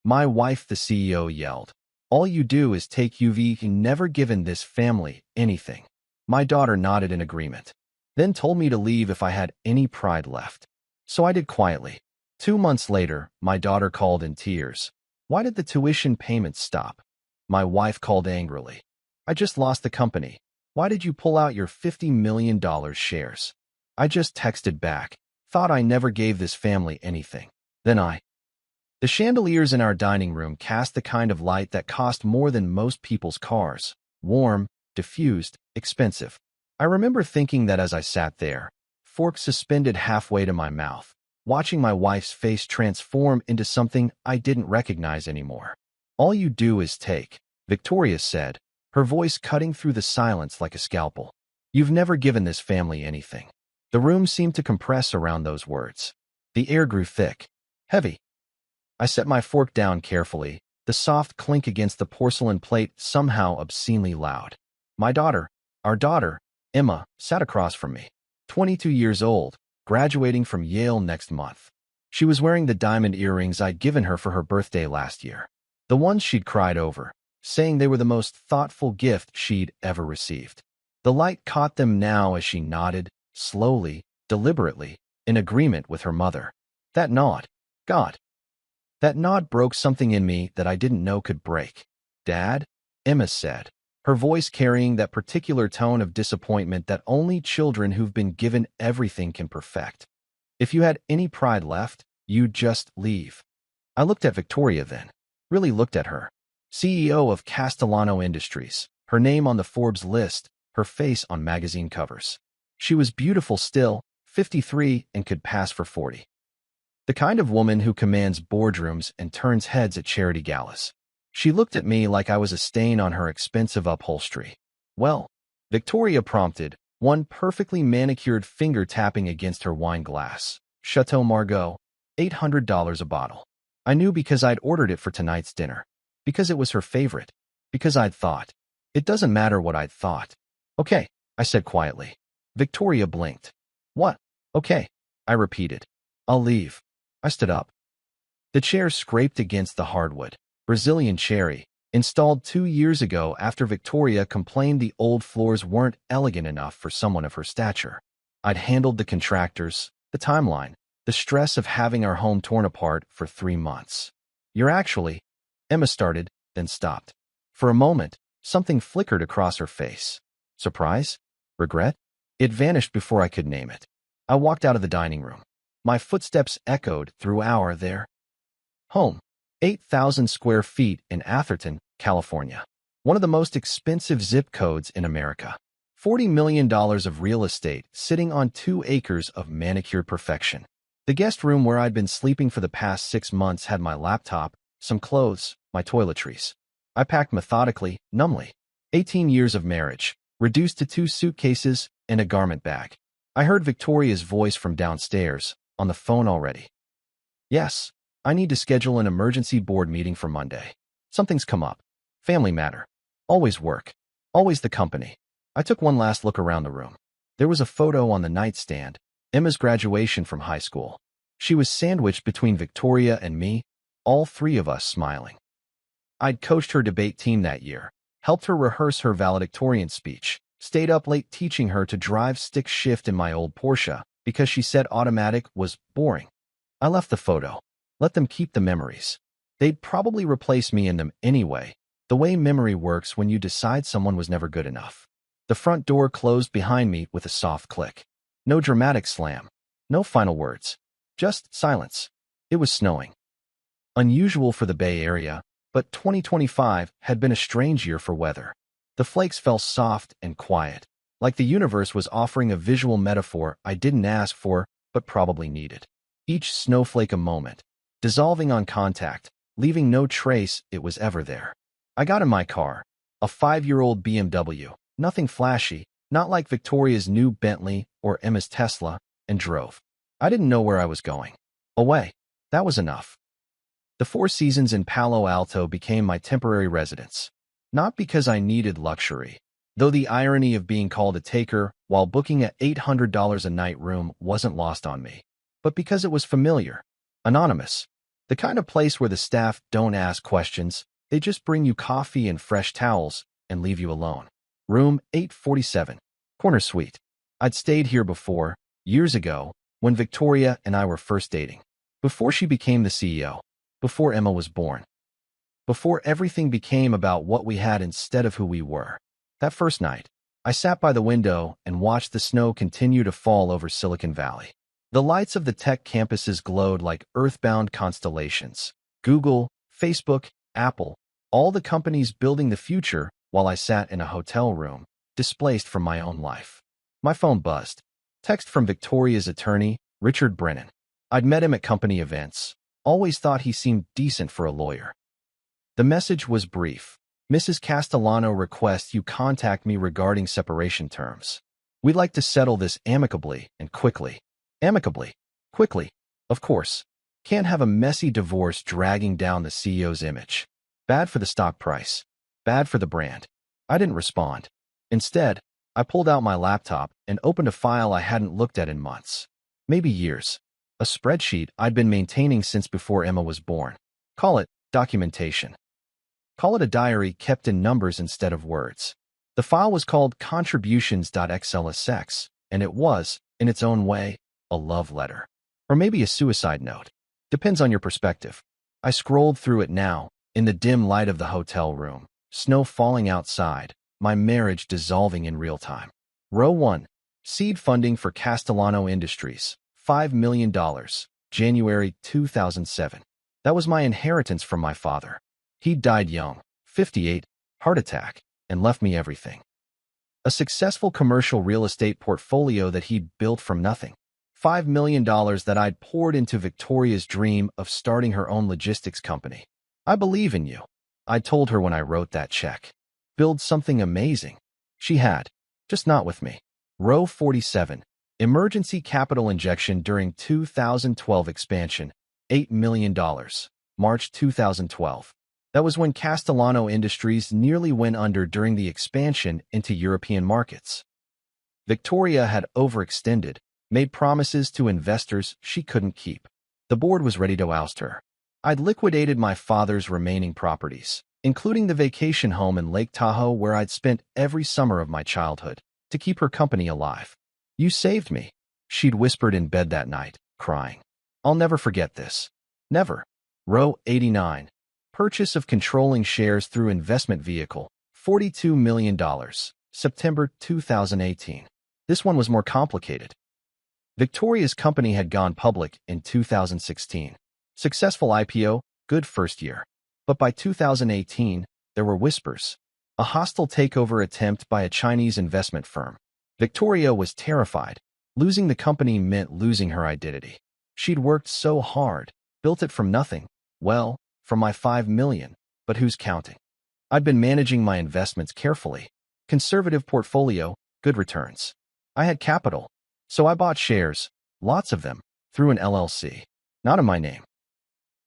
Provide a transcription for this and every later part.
My wife, the CEO, yelled. All you do is take UV. You never given this family anything. My daughter nodded in agreement, then told me to leave if I had any pride left. So I did quietly. 2 months later, my daughter called in tears. Why did the tuition payments stop? My wife called angrily. I just lost the company. Why did you pull out your $50 million shares? I just texted back. Thought I never gave this family anything. The chandeliers in our dining room cast the kind of light that cost more than most people's cars. Warm, diffused, expensive. I remember thinking that as I sat there, fork suspended halfway to my mouth, watching my wife's face transform into something I didn't recognize anymore. All you do is take, Victoria said, her voice cutting through the silence like a scalpel. You've never given this family anything. The room seemed to compress around those words. The air grew thick, heavy. I set my fork down carefully, the soft clink against the porcelain plate somehow obscenely loud. Our daughter, Emma, sat across from me. 22 years old, graduating from Yale next month. She was wearing the diamond earrings I'd given her for her birthday last year. The ones she'd cried over, saying they were the most thoughtful gift she'd ever received. The light caught them now as she nodded, slowly, deliberately, in agreement with her mother. That nod. God. That nod broke something in me that I didn't know could break. Dad? Emma said, her voice carrying that particular tone of disappointment that only children who've been given everything can perfect. If you had any pride left, you'd just leave. I looked at Victoria then. Really looked at her. CEO of Castellano Industries, her name on the Forbes list, her face on magazine covers. She was beautiful still, 53, and could pass for 40. The kind of woman who commands boardrooms and turns heads at charity galas. She looked at me like I was a stain on her expensive upholstery. Well, Victoria prompted, one perfectly manicured finger tapping against her wine glass. Chateau Margaux, $800 a bottle. I knew because I'd ordered it for tonight's dinner. Because it was her favorite. Because I'd thought. It doesn't matter what I'd thought. Okay, I said quietly. Victoria blinked. What? Okay, I repeated. I'll leave. I stood up. The chair scraped against the hardwood. Brazilian cherry, installed 2 years ago after Victoria complained the old floors weren't elegant enough for someone of her stature. I'd handled the contractors, the timeline, the stress of having our home torn apart for 3 months. You're actually, Emma started, then stopped. For a moment, something flickered across her face. Surprise? Regret? It vanished before I could name it. I walked out of the dining room. My footsteps echoed through our their home. 8,000 square feet in Atherton, California. One of the most expensive zip codes in America. $40 million of real estate sitting on 2 acres of manicured perfection. The guest room where I'd been sleeping for the past 6 months had my laptop, some clothes, my toiletries. I packed methodically, numbly. 18 years of marriage, reduced to 2 suitcases and a garment bag. I heard Victoria's voice from downstairs, on the phone already. Yes, I need to schedule an emergency board meeting for Monday. Something's come up. Family matter. Always work. Always the company. I took one last look around the room. There was a photo on the nightstand, Emma's graduation from high school. She was sandwiched between Victoria and me, all 3 of us smiling. I'd coached her debate team that year, helped her rehearse her valedictorian speech, stayed up late teaching her to drive stick shift in my old Porsche because she said automatic was boring. I left the photo. Let them keep the memories. They'd probably replace me in them anyway, the way memory works when you decide someone was never good enough. The front door closed behind me with a soft click. No dramatic slam. No final words. Just silence. It was snowing. Unusual for the Bay Area, but 2025 had been a strange year for weather. The flakes fell soft and quiet, like the universe was offering a visual metaphor I didn't ask for, but probably needed. Each snowflake a moment, dissolving on contact, leaving no trace it was ever there. I got in my car, a 5-year-old BMW, nothing flashy, not like Victoria's new Bentley or Emma's Tesla, and drove. I didn't know where I was going. Away. That was enough. The 4 Seasons in Palo Alto became my temporary residence. Not because I needed luxury, though the irony of being called a taker while booking a $800 a night room wasn't lost on me, but because it was familiar, anonymous, The kind of place where the staff don't ask questions, they just bring you coffee and fresh towels and leave you alone. Room 847, corner suite. I'd stayed here before, years ago, when Victoria and I were first dating. Before she became the CEO. Before Emma was born. Before everything became about what we had instead of who we were. That first night, I sat by the window and watched the snow continue to fall over Silicon Valley. The lights of the tech campuses glowed like earthbound constellations. Google, Facebook, Apple, all the companies building the future, while I sat in a hotel room, displaced from my own life. My phone buzzed. Text from Victoria's attorney, Richard Brennan. I'd met him at company events. Always thought he seemed decent for a lawyer. The message was brief. Mrs. Castellano requests you contact me regarding separation terms. We'd like to settle this amicably and quickly. Amicably. Quickly. Of course. Can't have a messy divorce dragging down the CEO's image. Bad for the stock price. Bad for the brand. I didn't respond. Instead, I pulled out my laptop and opened a file I hadn't looked at in months. Maybe years. A spreadsheet I'd been maintaining since before Emma was born. Call it documentation. Call it a diary kept in numbers instead of words. The file was called contributions.xlsx, and it was, in its own way, a love letter. Or maybe a suicide note. Depends on your perspective. I scrolled through it now, in the dim light of the hotel room, snow falling outside, my marriage dissolving in real time. Row 1. Seed funding for Castellano Industries, $5 million, January 2007. That was my inheritance from my father. He died young, 58, heart attack, and left me everything. A successful commercial real estate portfolio that he'd built from nothing. $5 million that I'd poured into Victoria's dream of starting her own logistics company. I believe in you, I told her when I wrote that check. Build something amazing. She had, just not with me. Row 47. Emergency capital injection during 2012 expansion, $8 million, March 2012. That was when Castellano Industries nearly went under during the expansion into European markets. Victoria had overextended, made promises to investors she couldn't keep. The board was ready to oust her. I'd liquidated my father's remaining properties, including the vacation home in Lake Tahoe where I'd spent every summer of my childhood, to keep her company alive. You saved me, she'd whispered in bed that night, crying. I'll never forget this. Never. Row 89. Purchase of controlling shares through investment vehicle, $42 million, September 2018. This one was more complicated. Victoria's company had gone public in 2016. Successful IPO, good first year. But by 2018, there were whispers. A hostile takeover attempt by a Chinese investment firm. Victoria was terrified. Losing the company meant losing her identity. She'd worked so hard, built it from nothing. Well, from my $5 million, but who's counting? I'd been managing my investments carefully. Conservative portfolio, good returns. I had capital, so I bought shares, lots of them, through an LLC. Not in my name.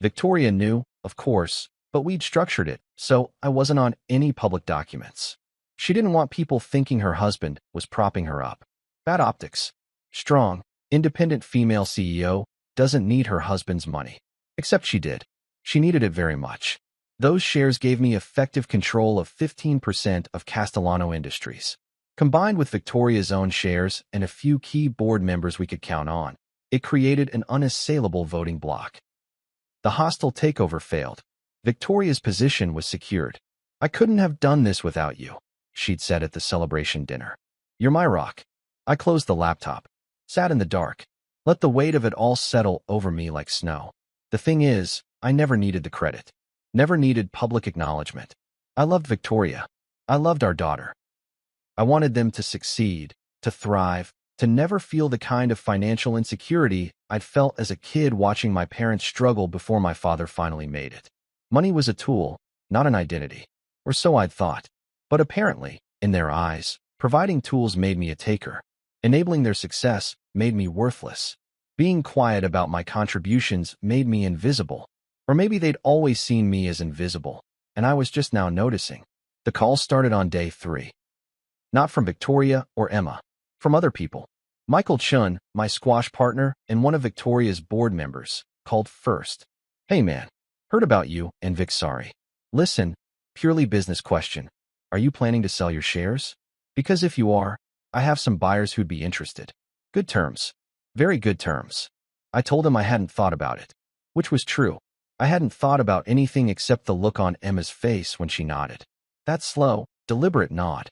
Victoria knew, of course, but we'd structured it, so I wasn't on any public documents. She didn't want people thinking her husband was propping her up. Bad optics. Strong, independent female CEO doesn't need her husband's money. Except she did. She needed it very much. Those shares gave me effective control of 15% of Castellano Industries. Combined with Victoria's own shares and a few key board members we could count on, it created an unassailable voting bloc. The hostile takeover failed. Victoria's position was secured. I couldn't have done this without you, she'd said at the celebration dinner. You're my rock. I closed the laptop, sat in the dark, let the weight of it all settle over me like snow. The thing is, I never needed the credit. Never needed public acknowledgement. I loved Victoria. I loved our daughter. I wanted them to succeed, to thrive, to never feel the kind of financial insecurity I'd felt as a kid watching my parents struggle before my father finally made it. Money was a tool, not an identity. Or so I'd thought. But apparently, in their eyes, providing tools made me a taker. Enabling their success made me worthless. Being quiet about my contributions made me invisible. Or maybe they'd always seen me as invisible, and I was just now noticing. The call started on day 3. Not from Victoria or Emma. From other people. Michael Chun, my squash partner and one of Victoria's board members, called first. Hey man, heard about you and Vic. Sorry. Listen, purely business question. Are you planning to sell your shares? Because if you are, I have some buyers who'd be interested. Good terms. Very good terms. I told him I hadn't thought about it. Which was true. I hadn't thought about anything except the look on Emma's face when she nodded. That slow, deliberate nod.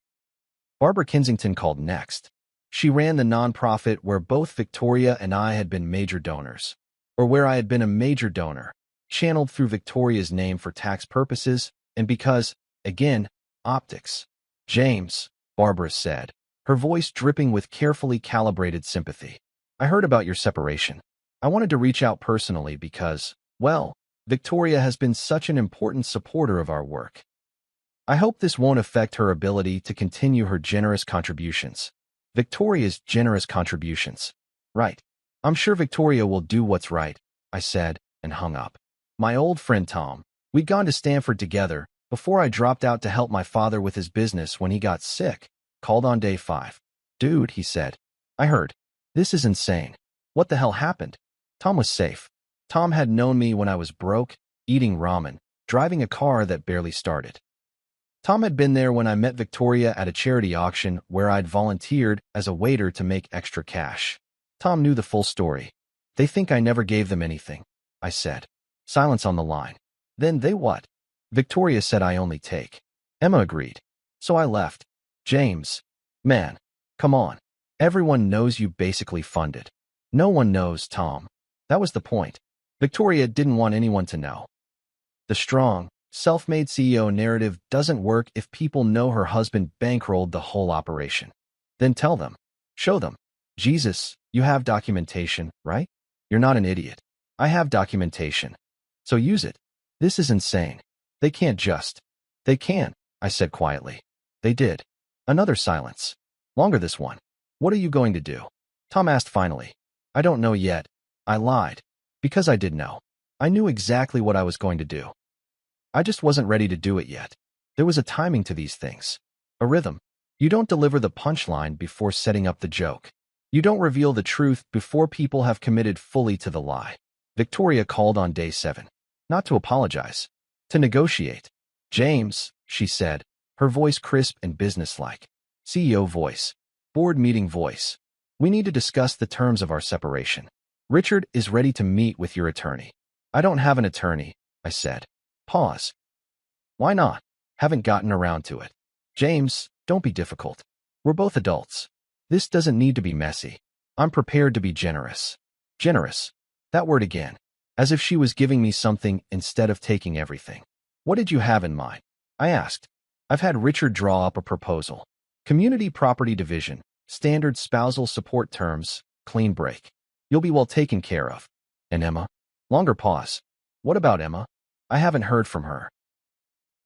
Barbara Kensington called next. She ran the nonprofit where both Victoria and I had been major donors. Or where I had been a major donor, channeled through Victoria's name for tax purposes, and because, again, optics. James, Barbara said, her voice dripping with carefully calibrated sympathy. I heard about your separation. I wanted to reach out personally because, well, Victoria has been such an important supporter of our work. I hope this won't affect her ability to continue her generous contributions. Victoria's generous contributions. Right. I'm sure Victoria will do what's right, I said, and hung up. My old friend Tom. We'd gone to Stanford together before I dropped out to help my father with his business when he got sick. Called on day 5. Dude, he said. I heard. This is insane. What the hell happened? Tom was safe. Tom had known me when I was broke, eating ramen, driving a car that barely started. Tom had been there when I met Victoria at a charity auction where I'd volunteered as a waiter to make extra cash. Tom knew the full story. They think I never gave them anything, I said. Silence on the line. Then they what? Victoria said I only take. Emma agreed. So I left. James. Man. Come on. Everyone knows you basically funded. No one knows, Tom. That was the point. Victoria didn't want anyone to know. The strong, self-made CEO narrative doesn't work if people know her husband bankrolled the whole operation. Then tell them. Show them. Jesus, you have documentation, right? You're not an idiot. I have documentation. So use it. This is insane. They can't just. They can, I said quietly. They did. Another silence. Longer this one. What are you going to do? Tom asked finally. I don't know yet. I lied. Because I did know. I knew exactly what I was going to do. I just wasn't ready to do it yet. There was a timing to these things. A rhythm. You don't deliver the punchline before setting up the joke. You don't reveal the truth before people have committed fully to the lie. Victoria called on day 7. Not to apologize. To negotiate. James, she said, her voice crisp and businesslike. CEO voice. Board meeting voice. We need to discuss the terms of our separation. Richard is ready to meet with your attorney. I don't have an attorney, I said. Pause. Why not? Haven't gotten around to it. James, don't be difficult. We're both adults. This doesn't need to be messy. I'm prepared to be generous. Generous. That word again. As if she was giving me something instead of taking everything. What did you have in mind? I asked. I've had Richard draw up a proposal. Community property division, standard spousal support terms, clean break. You'll be well taken care of. And Emma? Longer pause. What about Emma? I haven't heard from her.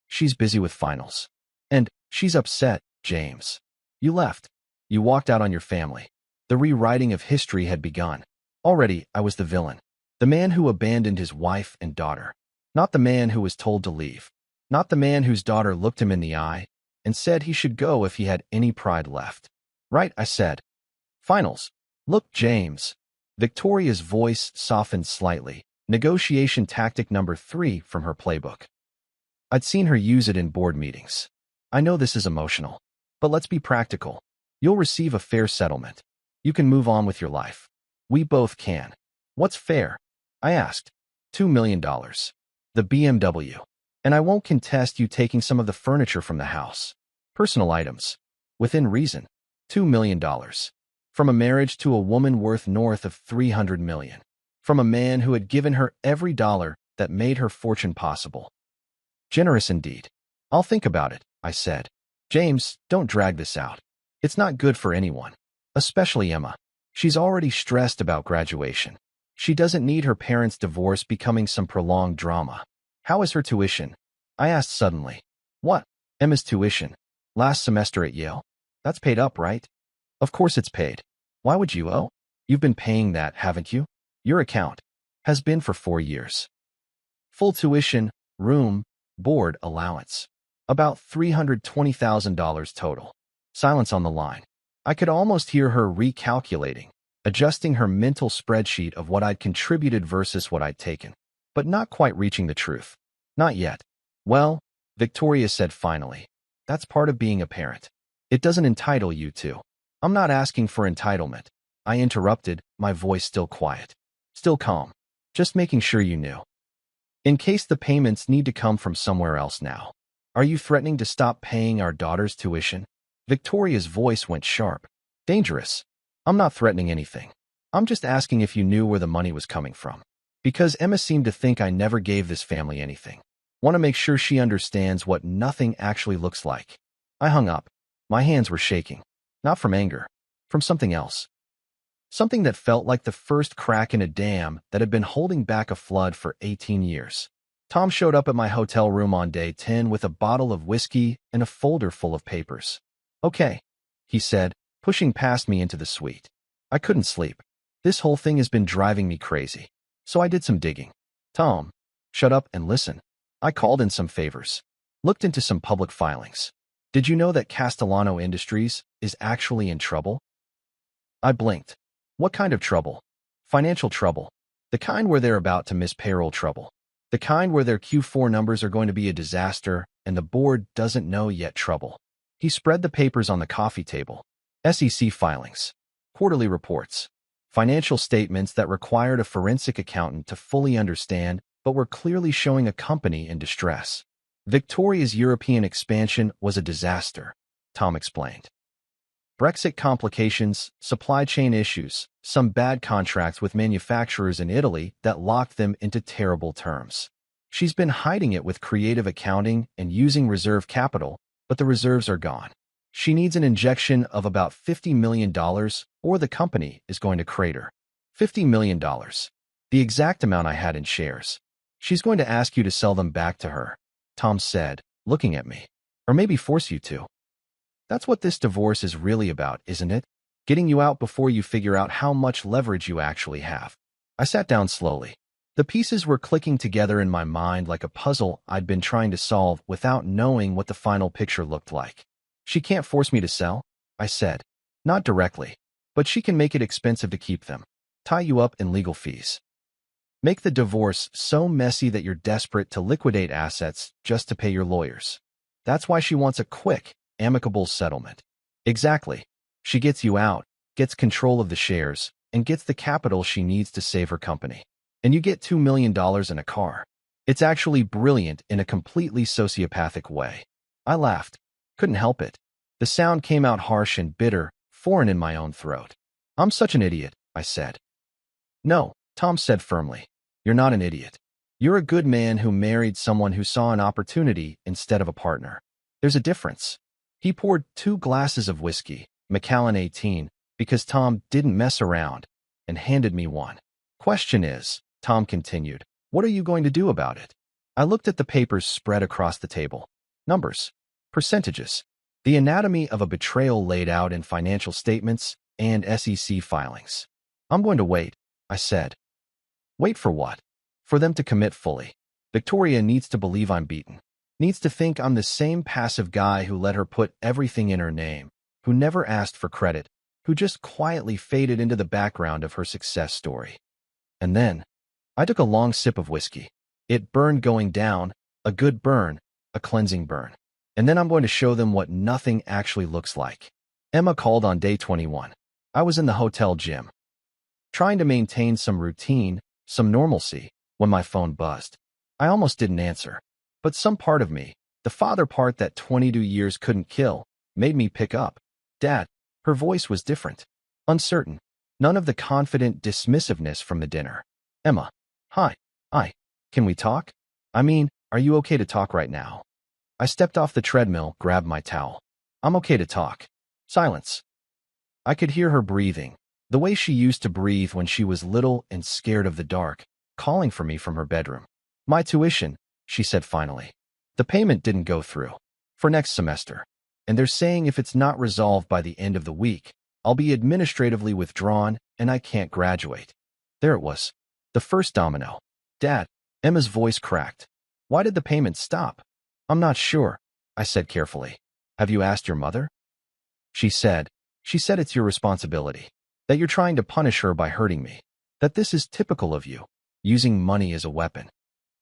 She's busy with finals. And she's upset, James. You left. You walked out on your family. The rewriting of history had begun. Already, I was the villain. The man who abandoned his wife and daughter. Not the man who was told to leave. Not the man whose daughter looked him in the eye and said he should go if he had any pride left. Right, I said. Finals. Look, James. Victoria's voice softened slightly. Negotiation tactic number 3 from her playbook. I'd seen her use it in board meetings. I know this is emotional. But let's be practical. You'll receive a fair settlement. You can move on with your life. We both can. What's fair? I asked. $2 million. The BMW. And I won't contest you taking some of the furniture from the house. Personal items. Within reason. $2 million. From a marriage to a woman worth north of $300 million. From a man who had given her every dollar that made her fortune possible. Generous indeed. I'll think about it, I said. James, don't drag this out. It's not good for anyone. Especially Emma. She's already stressed about graduation. She doesn't need her parents' divorce becoming some prolonged drama. How is her tuition? I asked suddenly. What? Emma's tuition. Last semester at Yale. That's paid up, right? Of course it's paid. Why would you owe? You've been paying that, haven't you? Your account. Has been for 4 years. Full tuition, room, board allowance. About $320,000 total. Silence on the line. I could almost hear her recalculating, adjusting her mental spreadsheet of what I'd contributed versus what I'd taken. but not quite reaching the truth. Not yet. Well, Victoria said finally. That's part of being a parent. It doesn't entitle you to. I'm not asking for entitlement. I interrupted, my voice still quiet. Still calm. Just making sure you knew. In case the payments need to come from somewhere else now. Are you threatening to stop paying our daughter's tuition? Victoria's voice went sharp. Dangerous. I'm not threatening anything. I'm just asking if you knew where the money was coming from. Because Emma seemed to think I never gave this family anything. Want to make sure she understands what nothing actually looks like. I hung up. My hands were shaking. Not from anger. From something else. Something that felt like the first crack in a dam that had been holding back a flood for 18 years. Tom showed up at my hotel room on day 10 with a bottle of whiskey and a folder full of papers. Okay, he said, pushing past me into the suite. I couldn't sleep. This whole thing has been driving me crazy. So I did some digging. Tom, shut up and listen. I called in some favors. Looked into some public filings. Did you know that Castellano Industries is actually in trouble? I blinked. What kind of trouble? Financial trouble. The kind where they're about to miss payroll trouble. The kind where their Q4 numbers are going to be a disaster and the board doesn't know yet trouble. He spread the papers on the coffee table. SEC filings. Quarterly reports. Financial statements that required a forensic accountant to fully understand but were clearly showing a company in distress. Victoria's European expansion was a disaster, Tom explained. Brexit complications, supply chain issues, some bad contracts with manufacturers in Italy that locked them into terrible terms. She's been hiding it with creative accounting and using reserve capital, but the reserves are gone. She needs an injection of about $50 million or the company is going to crater. $50 million. The exact amount I had in shares. She's going to ask you to sell them back to her, Tom said, looking at me. Or maybe force you to. That's what this divorce is really about, isn't it? Getting you out before you figure out how much leverage you actually have. I sat down slowly. The pieces were clicking together in my mind like a puzzle I'd been trying to solve without knowing what the final picture looked like. She can't force me to sell, I said. Not directly. But she can make it expensive to keep them. Tie you up in legal fees. Make the divorce so messy that you're desperate to liquidate assets just to pay your lawyers. That's why she wants a quick, amicable settlement. Exactly. She gets you out, gets control of the shares, and gets the capital she needs to save her company. And you get $2 million in a car. It's actually brilliant in a completely sociopathic way. I laughed. Couldn't help it. The sound came out harsh and bitter, foreign in my own throat. I'm such an idiot, I said. No, Tom said firmly. You're not an idiot. You're a good man who married someone who saw an opportunity instead of a partner. There's a difference. He poured 2 glasses of whiskey, Macallan 18, because Tom didn't mess around, and handed me one. Question is, Tom continued, what are you going to do about it? I looked at the papers spread across the table. Numbers. Percentages. The anatomy of a betrayal laid out in financial statements and SEC filings. I'm going to wait, I said. Wait for what? For them to commit fully. Victoria needs to believe I'm beaten. Needs to think I'm the same passive guy who let her put everything in her name, who never asked for credit, who just quietly faded into the background of her success story. And then, I took a long sip of whiskey. It burned going down, a good burn, a cleansing burn. And then I'm going to show them what nothing actually looks like. Emma called on day 21. I was in the hotel gym, trying to maintain some routine, some normalcy, when my phone buzzed. I almost didn't answer. But some part of me, the father part that 22 years couldn't kill, made me pick up. Dad. Her voice was different. Uncertain. None of the confident dismissiveness from the dinner. Emma. Hi. Can we talk? I mean, are you okay to talk right now? I stepped off the treadmill, grabbed my towel. I'm okay to talk. Silence. I could hear her breathing, the way she used to breathe when she was little and scared of the dark, calling for me from her bedroom. My tuition, she said finally. The payment didn't go through. For next semester. And they're saying if it's not resolved by the end of the week, I'll be administratively withdrawn and I can't graduate. There it was. The first domino. Dad. Emma's voice cracked. Why did the payment stop? I'm not sure, I said carefully. Have you asked your mother? She said it's your responsibility. That you're trying to punish her by hurting me. That this is typical of you. Using money as a weapon.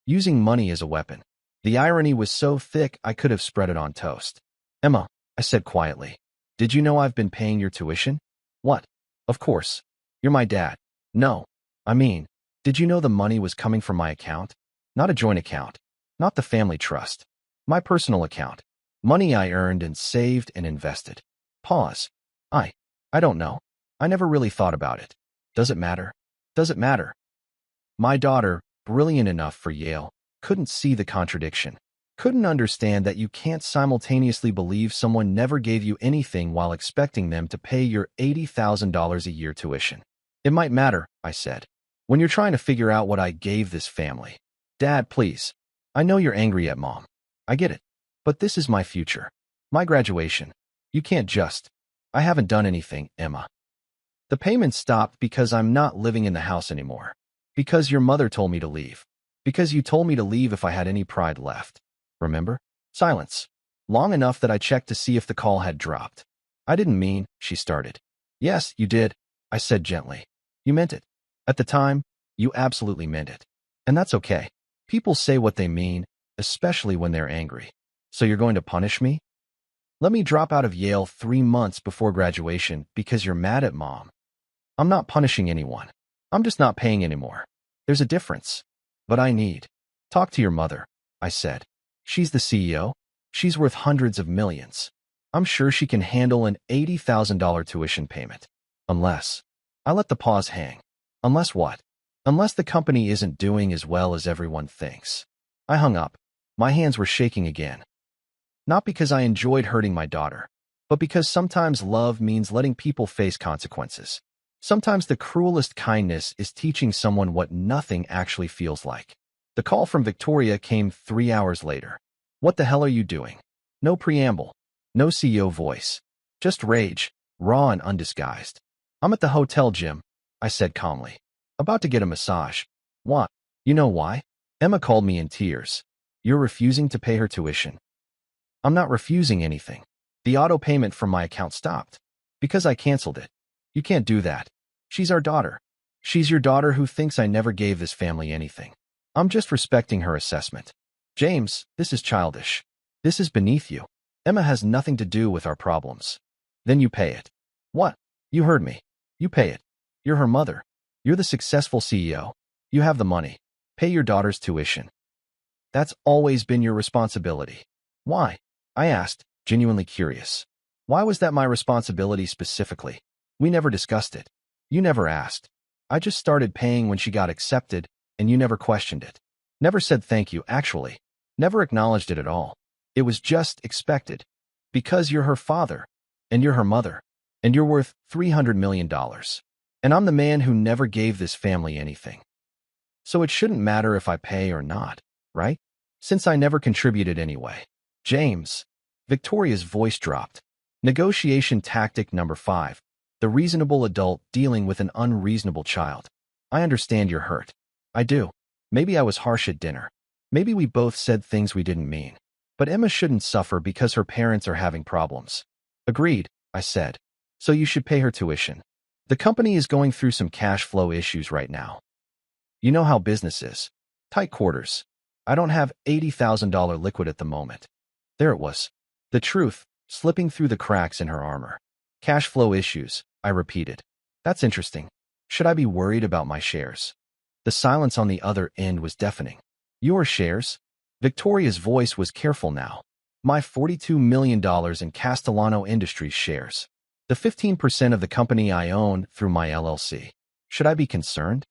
using money as a weapon. The irony was so thick I could have spread it on toast. Emma, I said quietly, did you know I've been paying your tuition? What? Of course. You're my dad. No. I mean, did you know the money was coming from my account? Not a joint account. Not the family trust. My personal account. Money I earned and saved and invested. Pause. I don't know. I never really thought about it. Does it matter? Does it matter? My daughter, brilliant enough for Yale, couldn't see the contradiction. Couldn't understand that you can't simultaneously believe someone never gave you anything while expecting them to pay your $80,000 a year tuition. It might matter, I said, when you're trying to figure out what I gave this family. Dad, please. I know you're angry at Mom. I get it. But this is my future. My graduation. You can't just. I haven't done anything, Emma. The payments stopped because I'm not living in the house anymore. Because your mother told me to leave. Because you told me to leave if I had any pride left. Remember? Silence. Long enough that I checked to see if the call had dropped. I didn't mean, she started. Yes, you did, I said gently. You meant it. At the time, you absolutely meant it. And that's okay. People say what they mean, especially when they're angry. So you're going to punish me? Let me drop out of Yale 3 months before graduation because you're mad at Mom. I'm not punishing anyone. I'm just not paying anymore. There's a difference. But I need. Talk to your mother, I said. She's the CEO. She's worth hundreds of millions. I'm sure she can handle an $80,000 tuition payment. Unless. I let the pause hang. Unless what? Unless the company isn't doing as well as everyone thinks. I hung up. My hands were shaking again. Not because I enjoyed hurting my daughter, but because sometimes love means letting people face consequences. Sometimes the cruelest kindness is teaching someone what nothing actually feels like. The call from Victoria came 3 hours later. What the hell are you doing? No preamble. No CEO voice. Just rage, raw and undisguised. I'm at the hotel, Jim, I said calmly. About to get a massage. What? You know why? Emma called me in tears. You're refusing to pay her tuition. I'm not refusing anything. The auto payment from my account stopped. Because I canceled it. You can't do that. She's our daughter. She's your daughter who thinks I never gave this family anything. I'm just respecting her assessment. James, this is childish. This is beneath you. Emma has nothing to do with our problems. Then you pay it. What? You heard me. You pay it. You're her mother. You're the successful CEO. You have the money. Pay your daughter's tuition. That's always been your responsibility. Why? I asked, genuinely curious. Why was that my responsibility specifically? We never discussed it. You never asked. I just started paying when she got accepted, and you never questioned it. Never said thank you, actually. Never acknowledged it at all. It was just expected. Because you're her father, and you're her mother, and you're worth $300 million. And I'm the man who never gave this family anything. So it shouldn't matter if I pay or not, right? Since I never contributed anyway. James. Victoria's voice dropped. Negotiation tactic number 5. The reasonable adult dealing with an unreasonable child. I understand you're hurt. I do. Maybe I was harsh at dinner. Maybe we both said things we didn't mean. But Emma shouldn't suffer because her parents are having problems. Agreed, I said. So you should pay her tuition. The company is going through some cash flow issues right now. You know how business is. Tight quarters. I don't have $80,000 liquid at the moment. There it was. The truth, slipping through the cracks in her armor. Cash flow issues, I repeated. That's interesting. Should I be worried about my shares? The silence on the other end was deafening. Your shares? Victoria's voice was careful now. My $42 million in Castellano Industries shares. The 15% of the company I own through my LLC. Should I be concerned?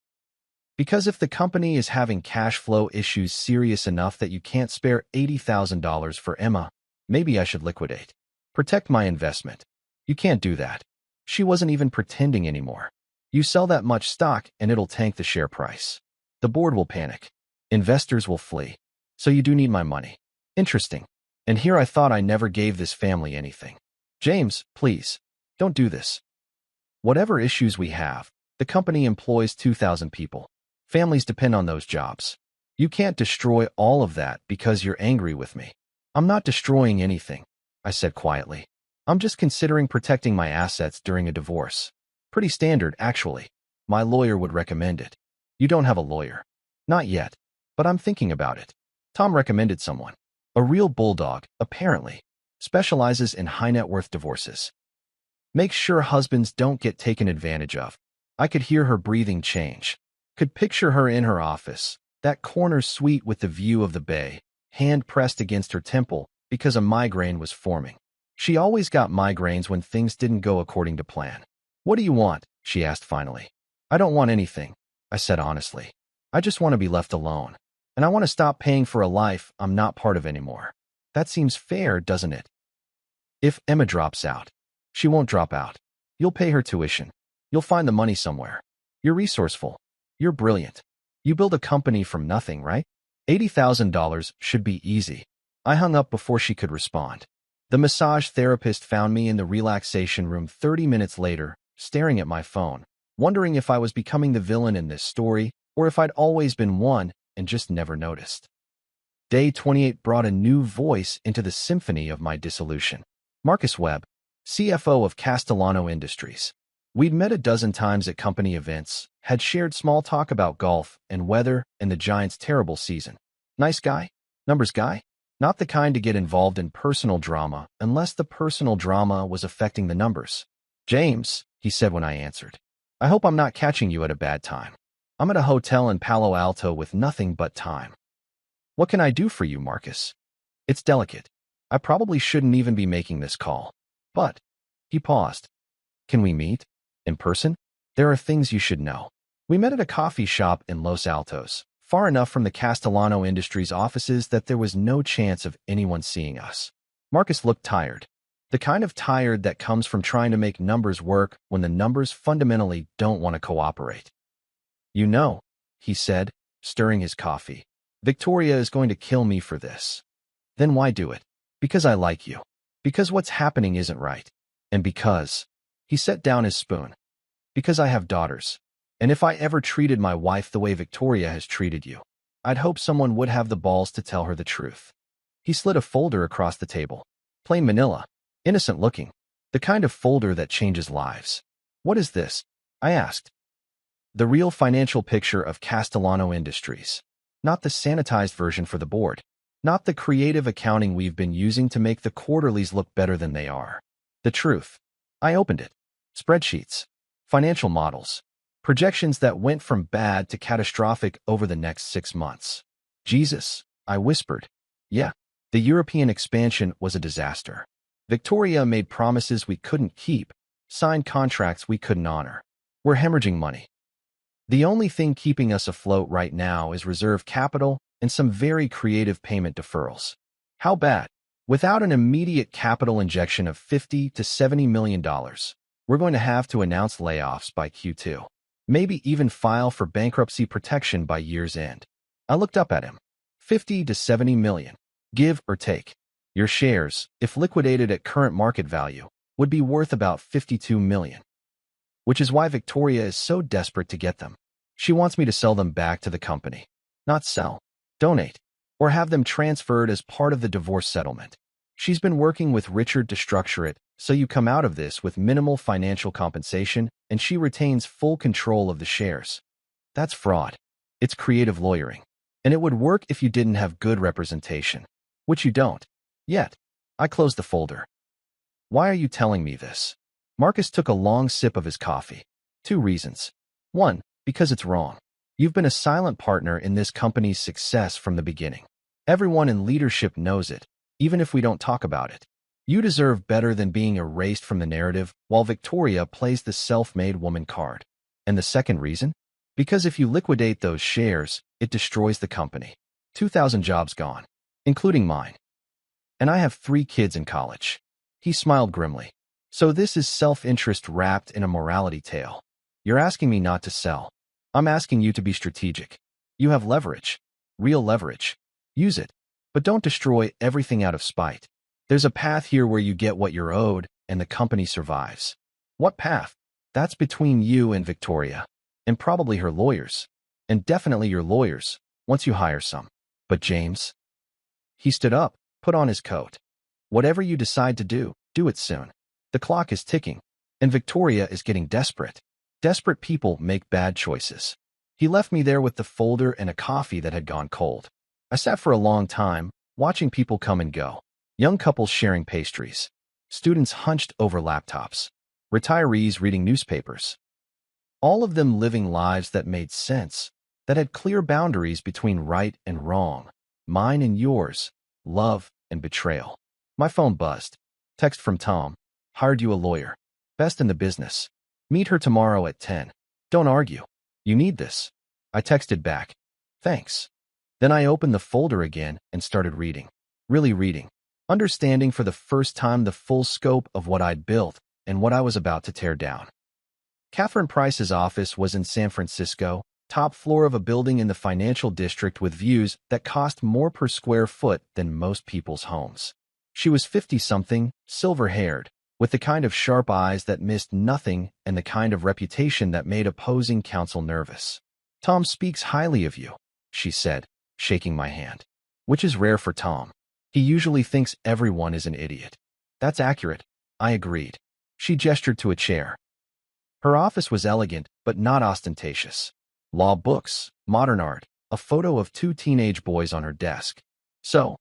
Because if the company is having cash flow issues serious enough that you can't spare $80,000 for Emma, maybe I should liquidate. Protect my investment. You can't do that. She wasn't even pretending anymore. You sell that much stock and it'll tank the share price. The board will panic. Investors will flee. So you do need my money. Interesting. And here I thought I never gave this family anything. James, please, don't do this. Whatever issues we have, the company employs 2,000 people. Families depend on those jobs. You can't destroy all of that because you're angry with me. I'm not destroying anything, I said quietly. I'm just considering protecting my assets during a divorce. Pretty standard, actually. My lawyer would recommend it. You don't have a lawyer. Not yet. but I'm thinking about it. Tom recommended someone. A real bulldog, apparently. Specializes in high-net-worth divorces. Makes sure husbands don't get taken advantage of. I could hear her breathing change. Could picture her in her office, that corner suite with the view of the bay, hand pressed against her temple because a migraine was forming. She always got migraines when things didn't go according to plan. "What do you want?" she asked finally. "I don't want anything," I said honestly. "I just want to be left alone. And I want to stop paying for a life I'm not part of anymore." That seems fair, doesn't it? If Emma drops out, she won't drop out. You'll pay her tuition. You'll find the money somewhere. You're resourceful. You're brilliant. You build a company from nothing, right? $80,000 should be easy. I hung up before she could respond. The massage therapist found me in the relaxation room 30 minutes later, staring at my phone, wondering if I was becoming the villain in this story or if I'd always been one and just never noticed. Day 28 brought a new voice into the symphony of my dissolution. Marcus Webb, CFO of Castellano Industries. We'd met a dozen times at company events, had shared small talk about golf and weather and the Giants' terrible season. Nice guy? Numbers guy? Not the kind to get involved in personal drama unless the personal drama was affecting the numbers. "James," he said when I answered, "I hope I'm not catching you at a bad time. I'm at a hotel in Palo Alto with nothing but time." "What can I do for you, Marcus?" "It's delicate. I probably shouldn't even be making this call. But," he paused, "can we meet? In person? There are things you should know." We met at a coffee shop in Los Altos, far enough from the Castellano Industries offices that there was no chance of anyone seeing us. Marcus looked tired. The kind of tired that comes from trying to make numbers work when the numbers fundamentally don't want to cooperate. "You know," he said, stirring his coffee, "Victoria is going to kill me for this." "Then why do it?" "Because I like you. Because what's happening isn't right. And because," he set down his spoon, "because I have daughters. And if I ever treated my wife the way Victoria has treated you, I'd hope someone would have the balls to tell her the truth." He slid a folder across the table. Plain manila. Innocent looking. The kind of folder that changes lives. "What is this?" I asked. "The real financial picture of Castellano Industries. Not the sanitized version for the board. Not the creative accounting we've been using to make the quarterlies look better than they are. The truth." I opened it. Spreadsheets. Financial models. Projections that went from bad to catastrophic over the next 6 months. "Jesus," I whispered. "Yeah, the European expansion was a disaster. Victoria made promises we couldn't keep, signed contracts we couldn't honor. We're hemorrhaging money. The only thing keeping us afloat right now is reserve capital and some very creative payment deferrals." "How bad?" "Without an immediate capital injection of $50 to $70 million, we're going to have to announce layoffs by Q2. Maybe even file for bankruptcy protection by year's end." I looked up at him. 50 to 70 million. Give or take. Your shares, if liquidated at current market value, would be worth about 52 million. Which is why Victoria is so desperate to get them. She wants me to sell them back to the company. Not sell. Donate. Or have them transferred as part of the divorce settlement. She's been working with Richard to structure it so you come out of this with minimal financial compensation and she retains full control of the shares. That's fraud. It's creative lawyering. And it would work if you didn't have good representation. Which you don't. Yet. I closed the folder. "Why are you telling me this?" Marcus took a long sip of his coffee. 2 reasons. 1, because it's wrong. You've been a silent partner in this company's success from the beginning. Everyone in leadership knows it, even if we don't talk about it. You deserve better than being erased from the narrative while Victoria plays the self-made woman card. And the second reason? Because if you liquidate those shares, it destroys the company. 2,000 jobs gone, including mine. And I have 3 kids in college. He smiled grimly. So this is self-interest wrapped in a morality tale. You're asking me not to sell. I'm asking you to be strategic. You have leverage. Real leverage. Use it. But don't destroy everything out of spite. There's a path here where you get what you're owed and the company survives. What path? That's between you and Victoria. And probably her lawyers. And definitely your lawyers, once you hire some. But James? He stood up, put on his coat. Whatever you decide to do it soon. The clock is ticking. And Victoria is getting desperate. Desperate people make bad choices. He left me there with the folder and a coffee that had gone cold. I sat for a long time, watching people come and go. Young couples sharing pastries. Students hunched over laptops. Retirees reading newspapers. All of them living lives that made sense, that had clear boundaries between right and wrong, mine and yours, love and betrayal. My phone buzzed. Text from Tom. Hired you a lawyer. Best in the business. Meet her tomorrow at 10. Don't argue. You need this. I texted back. Thanks. Then I opened the folder again and started reading. Really reading. Understanding for the first time the full scope of what I'd built and what I was about to tear down. Catherine Price's office was in San Francisco, top floor of a building in the financial district with views that cost more per square foot than most people's homes. She was 50-something, silver-haired, with the kind of sharp eyes that missed nothing and the kind of reputation that made opposing counsel nervous. Tom speaks highly of you, she said, shaking my hand. Which is rare for Tom. He usually thinks everyone is an idiot. That's accurate, I agreed. She gestured to a chair. Her office was elegant, but not ostentatious. Law books, modern art, a photo of 2 teenage boys on her desk. So,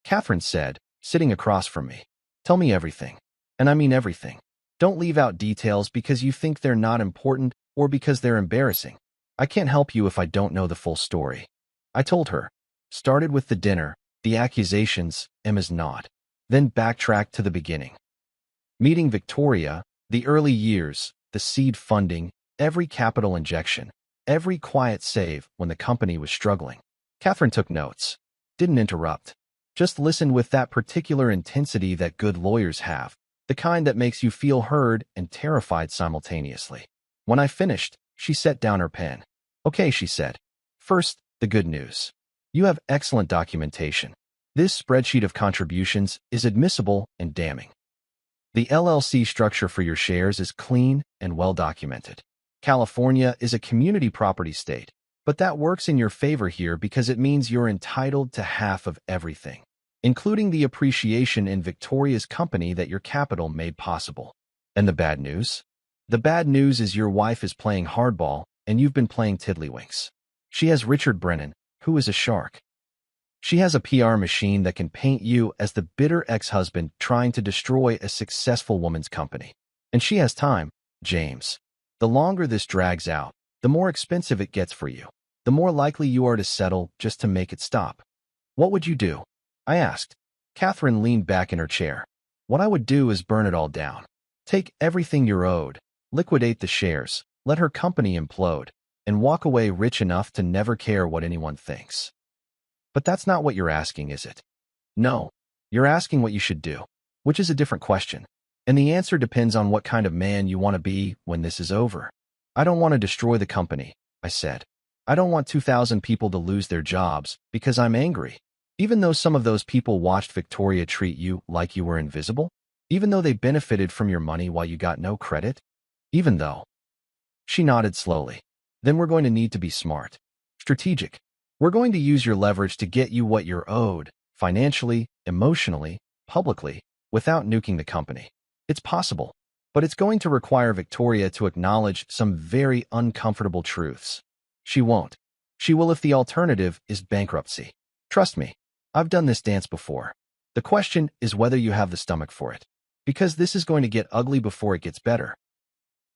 Catherine said, sitting across from me, tell me everything. And I mean everything. Don't leave out details because you think they're not important or because they're embarrassing. I can't help you if I don't know the full story. I told her. Started with the dinner, the accusations, Emma's nod. Then backtracked to the beginning. Meeting Victoria, the early years, the seed funding, every capital injection, every quiet save when the company was struggling. Catherine took notes. Didn't interrupt. Just listened with that particular intensity that good lawyers have, the kind that makes you feel heard and terrified simultaneously. When I finished, she set down her pen. Okay, she said. First, the good news. You have excellent documentation. This spreadsheet of contributions is admissible and damning. The LLC structure for your shares is clean and well documented. California is a community property state, but that works in your favor here because it means you're entitled to half of everything, including the appreciation in Victoria's company that your capital made possible. And the bad news? The bad news is your wife is playing hardball and you've been playing tiddlywinks. She has Richard Brennan, who is a shark. She has a PR machine that can paint you as the bitter ex-husband trying to destroy a successful woman's company. And she has time, James. The longer this drags out, the more expensive it gets for you. The more likely you are to settle just to make it stop. What would you do? I asked. Catherine leaned back in her chair. What I would do is burn it all down. Take everything you're owed, liquidate the shares, let her company implode, and walk away rich enough to never care what anyone thinks. But that's not what you're asking, is it? No, you're asking what you should do, which is a different question. And the answer depends on what kind of man you want to be when this is over. I don't want to destroy the company, I said. I don't want 2,000 people to lose their jobs because I'm angry. Even though some of those people watched Victoria treat you like you were invisible? Even though they benefited from your money while you got no credit? Even though. She nodded slowly. Then we're going to need to be smart. Strategic. We're going to use your leverage to get you what you're owed, financially, emotionally, publicly, without nuking the company. It's possible, but it's going to require Victoria to acknowledge some very uncomfortable truths. She won't. She will if the alternative is bankruptcy. Trust me, I've done this dance before. The question is whether you have the stomach for it, because this is going to get ugly before it gets better.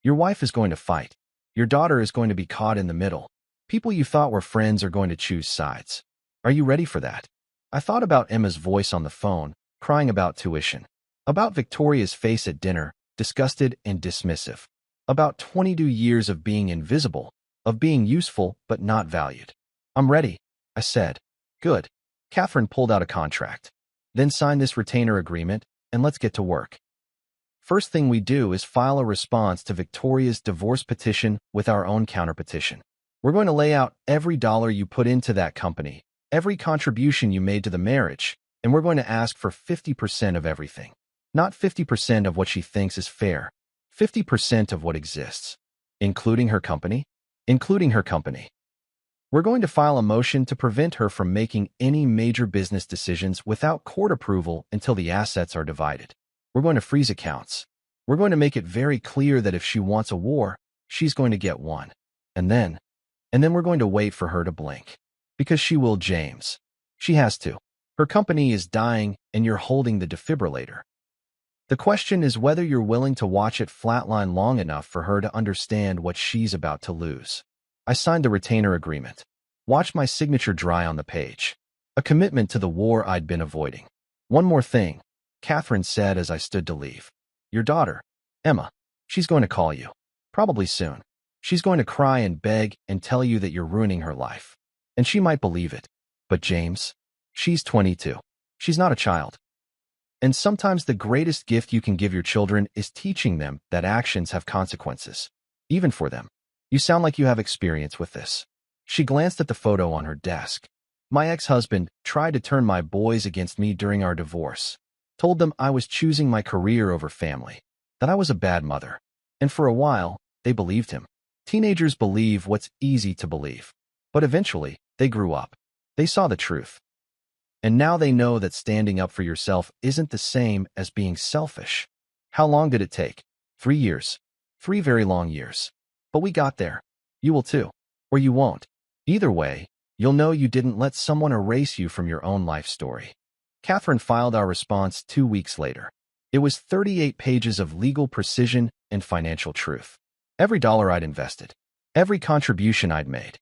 Your wife is going to fight. Your daughter is going to be caught in the middle. People you thought were friends are going to choose sides. Are you ready for that? I thought about Emma's voice on the phone, crying about tuition. About Victoria's face at dinner, disgusted and dismissive. About 22 years of being invisible, of being useful but not valued. I'm ready, I said. Good. Catherine pulled out a contract. Then sign this retainer agreement, and let's get to work. First thing we do is file a response to Victoria's divorce petition with our own counterpetition. We're going to lay out every dollar you put into that company, every contribution you made to the marriage, and we're going to ask for 50% of everything. Not 50% of what she thinks is fair, 50% of what exists. Including her company? Including her company. We're going to file a motion to prevent her from making any major business decisions without court approval until the assets are divided. We're going to freeze accounts. We're going to make it very clear that if she wants a war, she's going to get one. And And then we're going to wait for her to blink. Because she will, James. She has to. Her company is dying, and you're holding the defibrillator. The question is whether you're willing to watch it flatline long enough for her to understand what she's about to lose. I signed the retainer agreement. Watched my signature dry on the page. A commitment to the war I'd been avoiding. One more thing, Catherine said as I stood to leave. Your daughter, Emma, she's going to call you. Probably soon. She's going to cry and beg and tell you that you're ruining her life. And she might believe it. But James, she's 22. She's not a child. And sometimes the greatest gift you can give your children is teaching them that actions have consequences. Even for them. You sound like you have experience with this. She glanced at the photo on her desk. My ex-husband tried to turn my boys against me during our divorce. Told them I was choosing my career over family. That I was a bad mother. And for a while, they believed him. Teenagers believe what's easy to believe. But eventually, they grew up. They saw the truth. And now they know that standing up for yourself isn't the same as being selfish. How long did it take? 3 years. 3 very long years. But we got there. You will too. Or you won't. Either way, you'll know you didn't let someone erase you from your own life story. Catherine filed our response 2 weeks later. It was 38 pages of legal precision and financial truth. Every dollar I'd invested. Every contribution I'd made.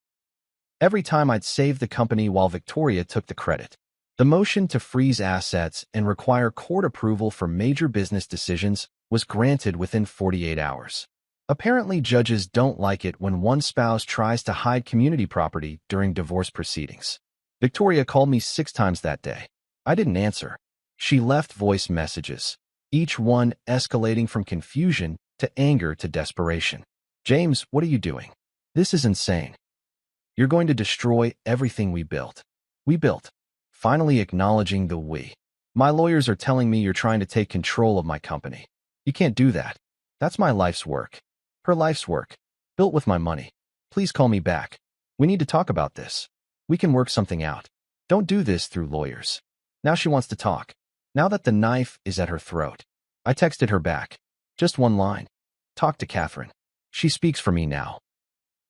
Every time I'd saved the company while Victoria took the credit. The motion to freeze assets and require court approval for major business decisions was granted within 48 hours. Apparently, judges don't like it when one spouse tries to hide community property during divorce proceedings. Victoria called me 6 times that day. I didn't answer. She left voice messages, each one escalating from confusion to anger to desperation. James, what are you doing? This is insane. You're going to destroy everything we built. We built. Finally acknowledging the we. My lawyers are telling me you're trying to take control of my company. You can't do that. That's my life's work. Her life's work. Built with my money. Please call me back. We need to talk about this. We can work something out. Don't do this through lawyers. Now she wants to talk. Now that the knife is at her throat. I texted her back. Just one line. Talk to Catherine. She speaks for me now.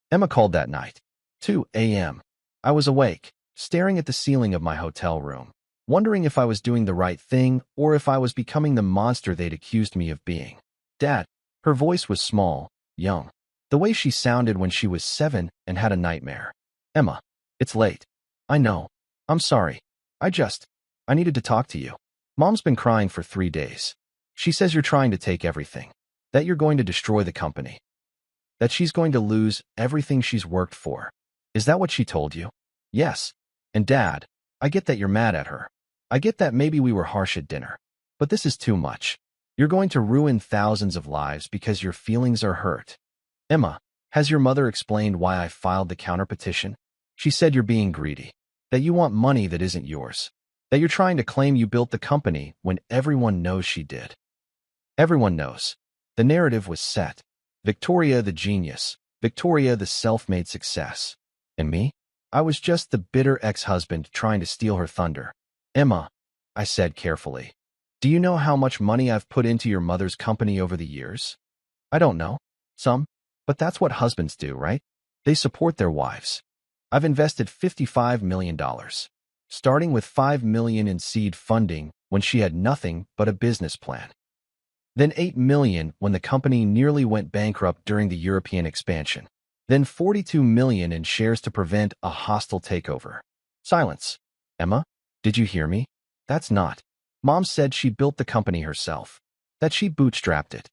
Emma called that night. 2 a.m. I was awake, staring at the ceiling of my hotel room, wondering if I was doing the right thing or if I was becoming the monster they'd accused me of being. Dad. Her voice was small, young. The way she sounded when she was 7 and had a nightmare. Emma. It's late. I know. I'm sorry. I needed to talk to you. Mom's been crying for 3 days. She says you're trying to take everything. That you're going to destroy the company. That she's going to lose everything she's worked for. Is that what she told you? Yes. And Dad, I get that you're mad at her. I get that maybe we were harsh at dinner. But this is too much. You're going to ruin thousands of lives because your feelings are hurt. Emma, has your mother explained why I filed the counterpetition? She said you're being greedy. That you want money that isn't yours. That you're trying to claim you built the company when everyone knows she did. Everyone knows. The narrative was set. Victoria the genius. Victoria the self-made success. And me? I was just the bitter ex-husband trying to steal her thunder. Emma, I said carefully. Do you know how much money I've put into your mother's company over the years? I don't know. Some. But that's what husbands do, right? They support their wives. I've invested $55 million. Starting with $5 million in seed funding when she had nothing but a business plan. Then $8 million when the company nearly went bankrupt during the European expansion. Then $42 million in shares to prevent a hostile takeover. Silence. Emma, did you hear me? That's not. Mom said she built the company herself. That she bootstrapped it.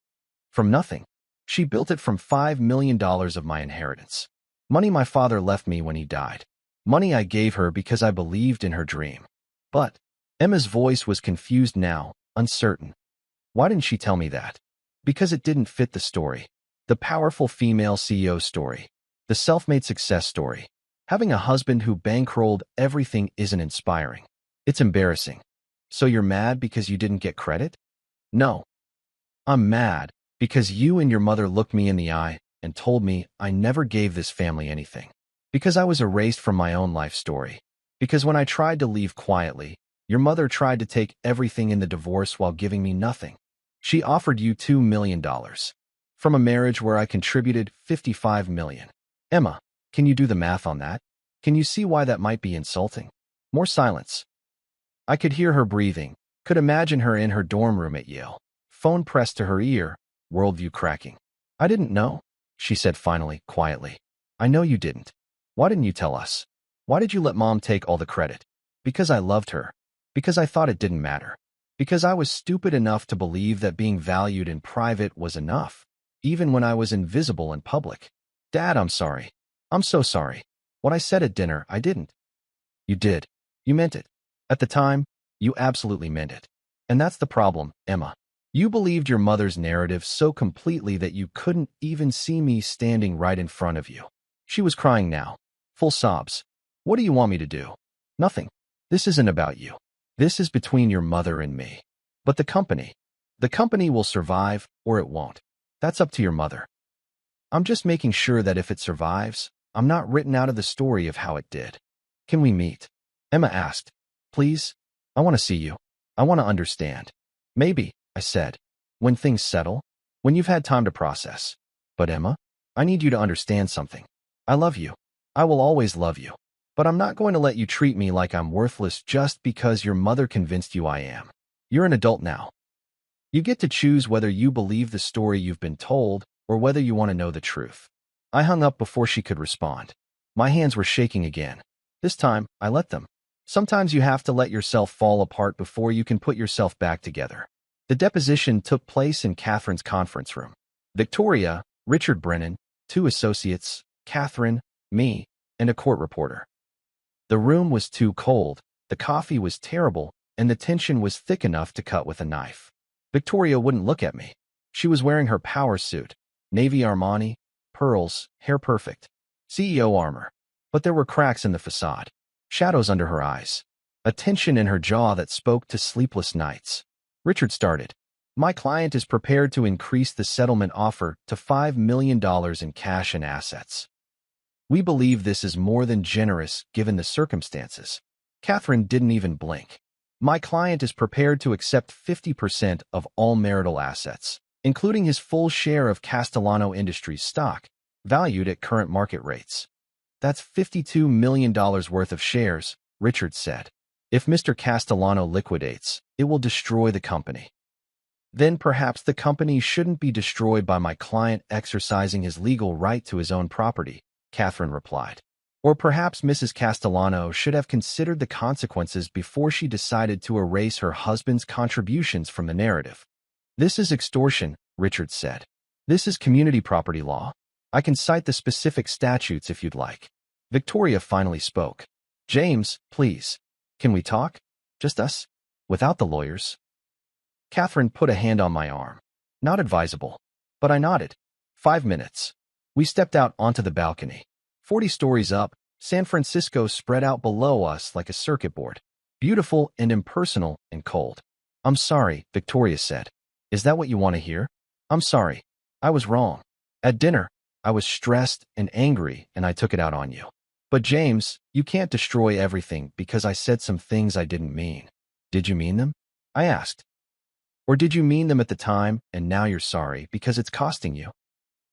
From nothing. She built it from $5 million of my inheritance. Money my father left me when he died. Money I gave her because I believed in her dream. But Emma's voice was confused now, uncertain. Why didn't she tell me that? Because it didn't fit the story. The powerful female CEO story. The self-made success story. Having a husband who bankrolled everything isn't inspiring. It's embarrassing. So you're mad because you didn't get credit? No. I'm mad because you and your mother looked me in the eye and told me I never gave this family anything. Because I was erased from my own life story. Because when I tried to leave quietly, your mother tried to take everything in the divorce while giving me nothing. She offered you $2 million from a marriage where I contributed $55 million. Emma, Can you do the math on that? Can you see why that might be insulting? More silence. I could hear her breathing, could imagine her in her dorm room at Yale, phone pressed to her ear, worldview cracking. I didn't know, she said finally, quietly. I know you didn't. Why didn't you tell us? Why did you let Mom take all the credit? Because I loved her. Because I thought it didn't matter. Because I was stupid enough to believe that being valued in private was enough, even when I was invisible in public. Dad, I'm sorry. I'm so sorry. What I said at dinner, I didn't. You did. You meant it. At the time, you absolutely meant it. And that's the problem, Emma. You believed your mother's narrative so completely that you couldn't even see me standing right in front of you. She was crying now. Full sobs. What do you want me to do? Nothing. This isn't about you. This is between your mother and me. But the company will survive or it won't. That's up to your mother. I'm just making sure that if it survives, I'm not written out of the story of how it did. Can we meet? Emma asked. Please? I want to see you. I want to understand. Maybe, I said. When things settle? When you've had time to process. But Emma, I need you to understand something. I love you. I will always love you. But I'm not going to let you treat me like I'm worthless just because your mother convinced you I am. You're an adult now. You get to choose whether you believe the story you've been told or whether you want to know the truth. I hung up before she could respond. My hands were shaking again. This time, I let them. Sometimes you have to let yourself fall apart before you can put yourself back together. The deposition took place in Catherine's conference room. Victoria, Richard Brennan, 2 associates, Catherine, me, and a court reporter. The room was too cold, the coffee was terrible, and the tension was thick enough to cut with a knife. Victoria wouldn't look at me. She was wearing her power suit, navy Armani, pearls, hair perfect, CEO armor. But there were cracks in the facade, shadows under her eyes, a tension in her jaw that spoke to sleepless nights. Richard started. My client is prepared to increase the settlement offer to $5 million in cash and assets. We believe this is more than generous given the circumstances. Catherine didn't even blink. My client is prepared to accept 50% of all marital assets, including his full share of Castellano Industries stock, valued at current market rates. That's $52 million worth of shares, Richard said. If Mr. Castellano liquidates, it will destroy the company. Then perhaps the company shouldn't be destroyed by my client exercising his legal right to his own property, Catherine replied. Or perhaps Mrs. Castellano should have considered the consequences before she decided to erase her husband's contributions from the narrative. This is extortion, Richard said. This is community property law. I can cite the specific statutes if you'd like. Victoria finally spoke. James, please. Can we talk? Just us? Without the lawyers? Catherine put a hand on my arm. Not advisable. But I nodded. 5 minutes. We stepped out onto the balcony. 40 stories up, San Francisco spread out below us like a circuit board. Beautiful and impersonal and cold. I'm sorry, Victoria said. Is that what you want to hear? I'm sorry. I was wrong. At dinner, I was stressed and angry and I took it out on you. But James, you can't destroy everything because I said some things I didn't mean. Did you mean them? I asked. Or did you mean them at the time and now you're sorry because it's costing you?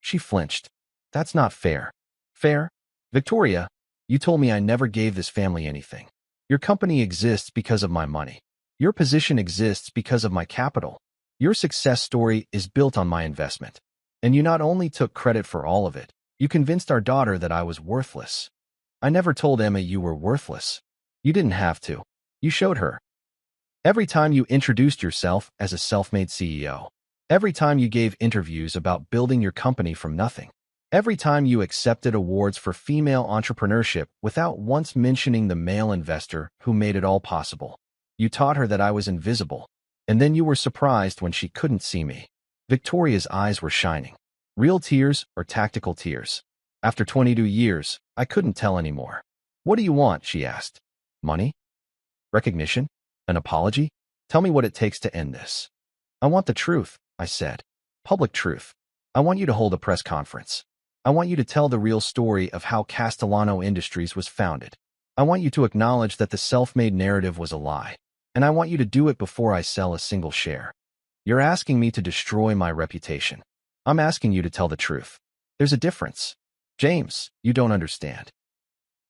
She flinched. That's not fair. Fair? Victoria, you told me I never gave this family anything. Your company exists because of my money. Your position exists because of my capital. Your success story is built on my investment. And you not only took credit for all of it, you convinced our daughter that I was worthless. I never told Emma you were worthless. You didn't have to. You showed her. Every time you introduced yourself as a self-made CEO. Every time you gave interviews about building your company from nothing. Every time you accepted awards for female entrepreneurship without once mentioning the male investor who made it all possible. You taught her that I was invisible. And then you were surprised when she couldn't see me. Victoria's eyes were shining. Real tears or tactical tears. After 22 years, I couldn't tell anymore. What do you want? She asked. Money? Recognition? An apology? Tell me what it takes to end this. I want the truth, I said. Public truth. I want you to hold a press conference. I want you to tell the real story of how Castellano Industries was founded. I want you to acknowledge that the self-made narrative was a lie. And I want you to do it before I sell a single share. You're asking me to destroy my reputation. I'm asking you to tell the truth. There's a difference. James, you don't understand.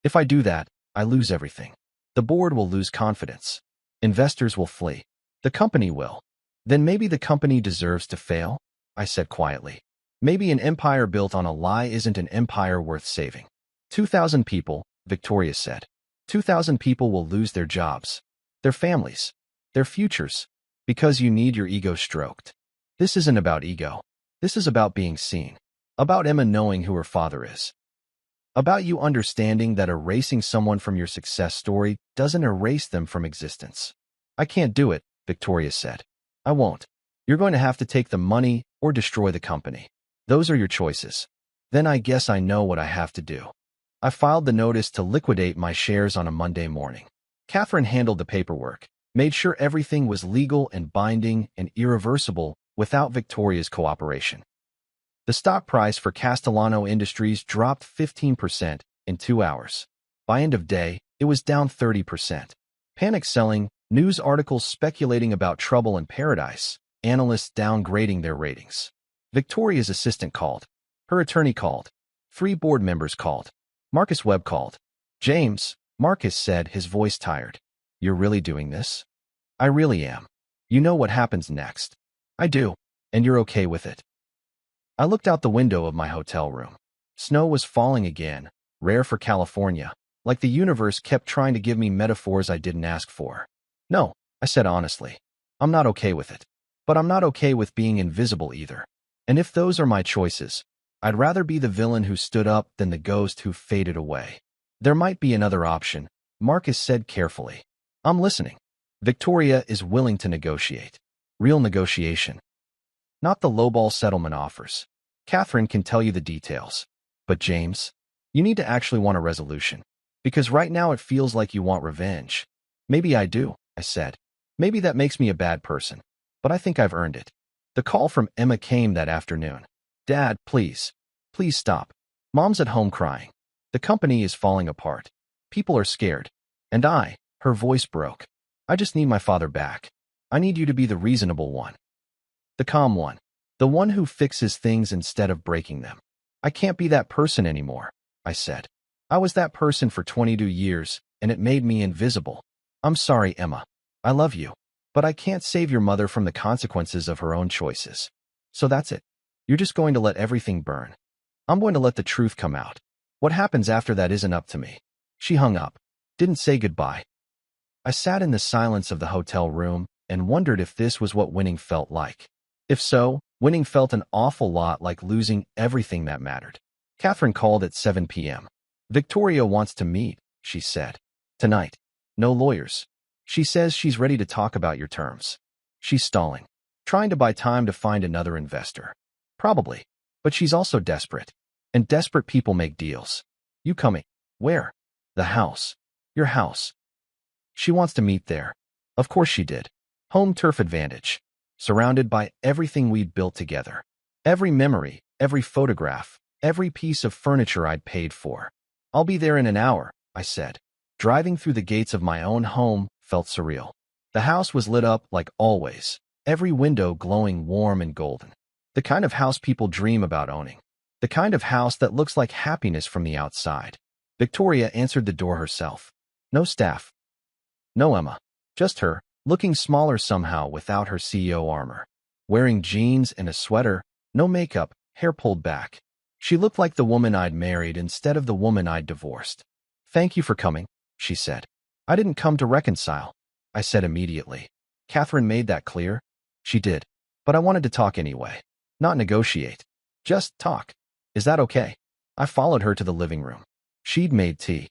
If I do that, I lose everything. The board will lose confidence. Investors will flee. The company will. Then maybe the company deserves to fail, I said quietly. Maybe an empire built on a lie isn't an empire worth saving. 2,000 people, Victoria said. 2,000 people will lose their jobs, their families, their futures, because you need your ego stroked. This isn't about ego. This is about being seen. About Emma knowing who her father is. About you understanding that erasing someone from your success story doesn't erase them from existence. I can't do it, Victoria said. I won't. You're going to have to take the money or destroy the company. Those are your choices. Then I guess I know what I have to do. I filed the notice to liquidate my shares on a Monday morning. Catherine handled the paperwork, made sure everything was legal and binding and irreversible without Victoria's cooperation. The stock price for Castellano Industries dropped 15% in 2 hours. By end of day, it was down 30%. Panic selling, news articles speculating about trouble in paradise, analysts downgrading their ratings. Victoria's assistant called. Her attorney called. 3 board members called. Marcus Webb called. James, Marcus said, his voice tired. You're really doing this? I really am. You know what happens next. I do, and you're okay with it. I looked out the window of my hotel room. Snow was falling again, rare for California, like the universe kept trying to give me metaphors I didn't ask for. No, I said honestly. I'm not okay with it. But I'm not okay with being invisible either. And if those are my choices, I'd rather be the villain who stood up than the ghost who faded away. There might be another option, Marcus said carefully. I'm listening. Victoria is willing to negotiate. Real negotiation. Not the lowball settlement offers. Catherine can tell you the details. But James, you need to actually want a resolution. Because right now it feels like you want revenge. Maybe I do, I said. Maybe that makes me a bad person. But I think I've earned it. The call from Emma came that afternoon. Dad, please. Please stop. Mom's at home crying. The company is falling apart. People are scared. And her voice broke. I just need my father back. I need you to be the reasonable one. The calm one. The one who fixes things instead of breaking them. I can't be that person anymore, I said. I was that person for 22 years, and it made me invisible. I'm sorry, Emma. I love you. But I can't save your mother from the consequences of her own choices. So that's it. You're just going to let everything burn. I'm going to let the truth come out. What happens after that isn't up to me. She hung up. Didn't say goodbye. I sat in the silence of the hotel room and wondered if this was what winning felt like. If so, winning felt an awful lot like losing everything that mattered. Catherine called at 7 p.m. Victoria wants to meet, she said. Tonight. No lawyers. She says she's ready to talk about your terms. She's stalling, trying to buy time to find another investor. Probably. But she's also desperate. And desperate people make deals. You coming? Where? The house. Your house. She wants to meet there. Of course she did. Home turf advantage. Surrounded by everything we'd built together. Every memory, every photograph, every piece of furniture I'd paid for. I'll be there in an hour, I said. Driving through the gates of my own home felt surreal. The house was lit up like always, every window glowing warm and golden. The kind of house people dream about owning. The kind of house that looks like happiness from the outside. Victoria answered the door herself. No staff. No Emma. Just her, looking smaller somehow without her CEO armor. Wearing jeans and a sweater, no makeup, hair pulled back. She looked like the woman I'd married instead of the woman I'd divorced. Thank you for coming, she said. I didn't come to reconcile, I said immediately. Catherine made that clear. She did. But I wanted to talk anyway. Not negotiate. Just talk. Is that okay? I followed her to the living room. She'd made tea.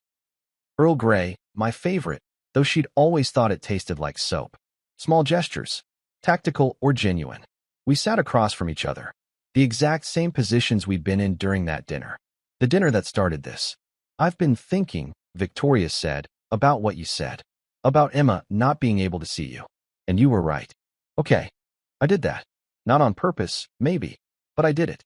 Earl Grey, my favorite, though she'd always thought it tasted like soap. Small gestures. Tactical or genuine. We sat across from each other. The exact same positions we'd been in during that dinner. The dinner that started this. I've been thinking, Victoria said, about what you said. About Emma not being able to see you. And you were right. Okay. I did that. Not on purpose, maybe. But I did it.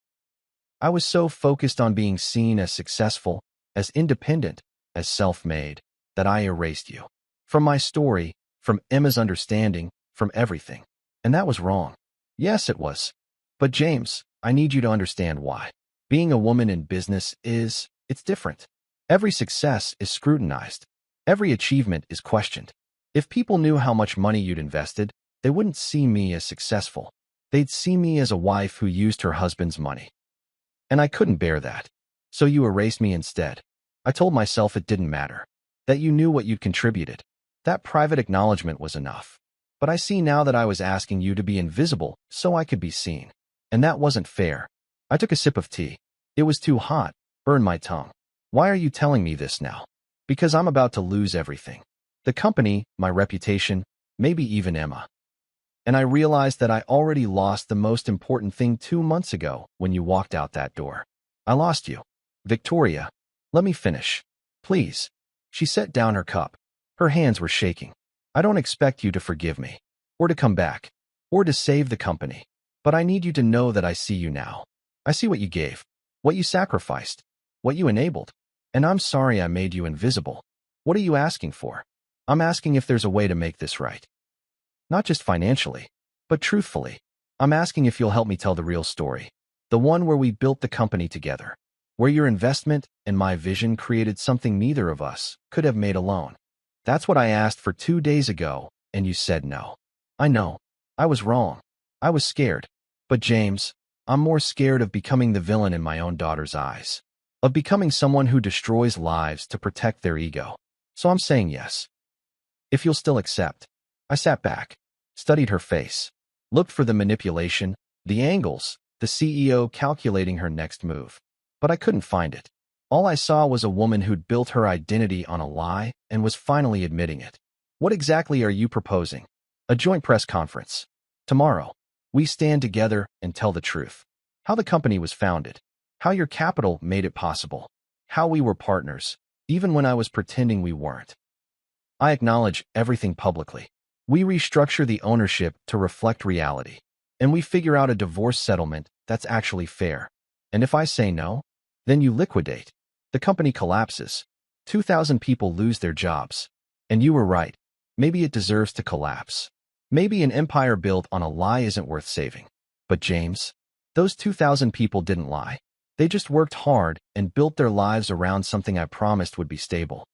I was so focused on being seen as successful, as independent, as self-made, that I erased you. From my story, from Emma's understanding, from everything. And that was wrong. Yes, it was. But James, I need you to understand why. Being a woman in business it's different. Every success is scrutinized. Every achievement is questioned. If people knew how much money you'd invested, they wouldn't see me as successful. They'd see me as a wife who used her husband's money. And I couldn't bear that. So you erased me instead. I told myself it didn't matter, that you knew what you'd contributed. That private acknowledgement was enough. But I see now that I was asking you to be invisible so I could be seen. And that wasn't fair. I took a sip of tea. It was too hot, burned my tongue. Why are you telling me this now? Because I'm about to lose everything. The company, my reputation, maybe even Emma. And I realized that I already lost the most important thing 2 months ago when you walked out that door. I lost you. Victoria, let me finish. Please. She set down her cup. Her hands were shaking. I don't expect you to forgive me, or to come back, or to save the company. But I need you to know that I see you now. I see what you gave, what you sacrificed, what you enabled. And I'm sorry I made you invisible. What are you asking for? I'm asking if there's a way to make this right. Not just financially, but truthfully. I'm asking if you'll help me tell the real story. The one where we built the company together. Where your investment and my vision created something neither of us could have made alone. That's what I asked for 2 days ago, and you said no. I know. I was wrong. I was scared. But James, I'm more scared of becoming the villain in my own daughter's eyes. Of becoming someone who destroys lives to protect their ego. So I'm saying yes. If you'll still accept. I sat back, studied her face, looked for the manipulation, the angles, the CEO calculating her next move. But I couldn't find it. All I saw was a woman who'd built her identity on a lie and was finally admitting it. What exactly are you proposing? A joint press conference. Tomorrow. We stand together and tell the truth. How the company was founded. How your capital made it possible. How we were partners, even when I was pretending we weren't. I acknowledge everything publicly. We restructure the ownership to reflect reality. And we figure out a divorce settlement that's actually fair. And if I say no, then you liquidate. The company collapses. 2,000 people lose their jobs. And you were right. Maybe it deserves to collapse. Maybe an empire built on a lie isn't worth saving. But James, those 2,000 people didn't lie. They just worked hard and built their lives around something I promised would be stable.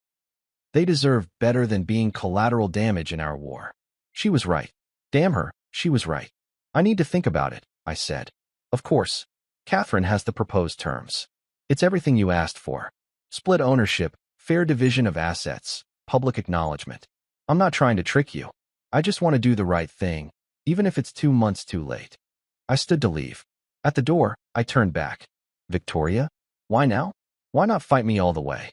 They deserve better than being collateral damage in our war. She was right. Damn her, she was right. I need to think about it, I said. Of course. Catherine has the proposed terms. It's everything you asked for. Split ownership, fair division of assets, public acknowledgement. I'm not trying to trick you. I just want to do the right thing, even if it's 2 months too late. I stood to leave. At the door, I turned back. Victoria? Why now? Why not fight me all the way?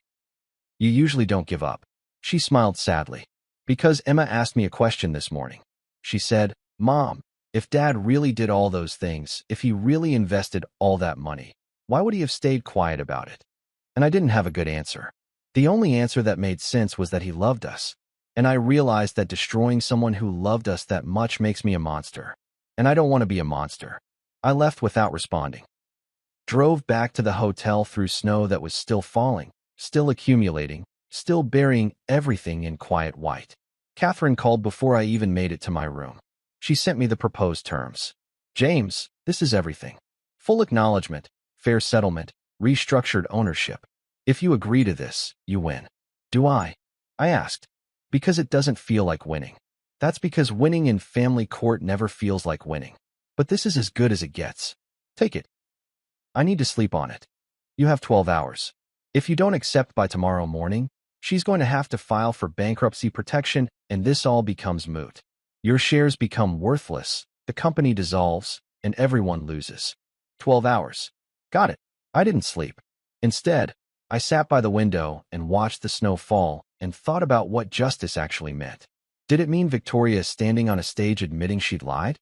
You usually don't give up. She smiled sadly. Because Emma asked me a question this morning. She said, Mom, if Dad really did all those things, if he really invested all that money, why would he have stayed quiet about it? And I didn't have a good answer. The only answer that made sense was that he loved us. And I realized that destroying someone who loved us that much makes me a monster. And I don't want to be a monster. I left without responding. Drove back to the hotel through snow that was still falling, still accumulating, still burying everything in quiet white. Catherine called before I even made it to my room. She sent me the proposed terms. James, this is everything. Full acknowledgement, fair settlement, restructured ownership. If you agree to this, you win. Do I? I asked. Because it doesn't feel like winning. That's because winning in family court never feels like winning. But this is as good as it gets. Take it. I need to sleep on it. You have 12 hours. If you don't accept by tomorrow morning, she's going to have to file for bankruptcy protection, and this all becomes moot. Your shares become worthless, the company dissolves, and everyone loses. 12 hours. Got it. I didn't sleep. Instead, I sat by the window and watched the snow fall and thought about what justice actually meant. Did it mean Victoria standing on a stage admitting she'd lied?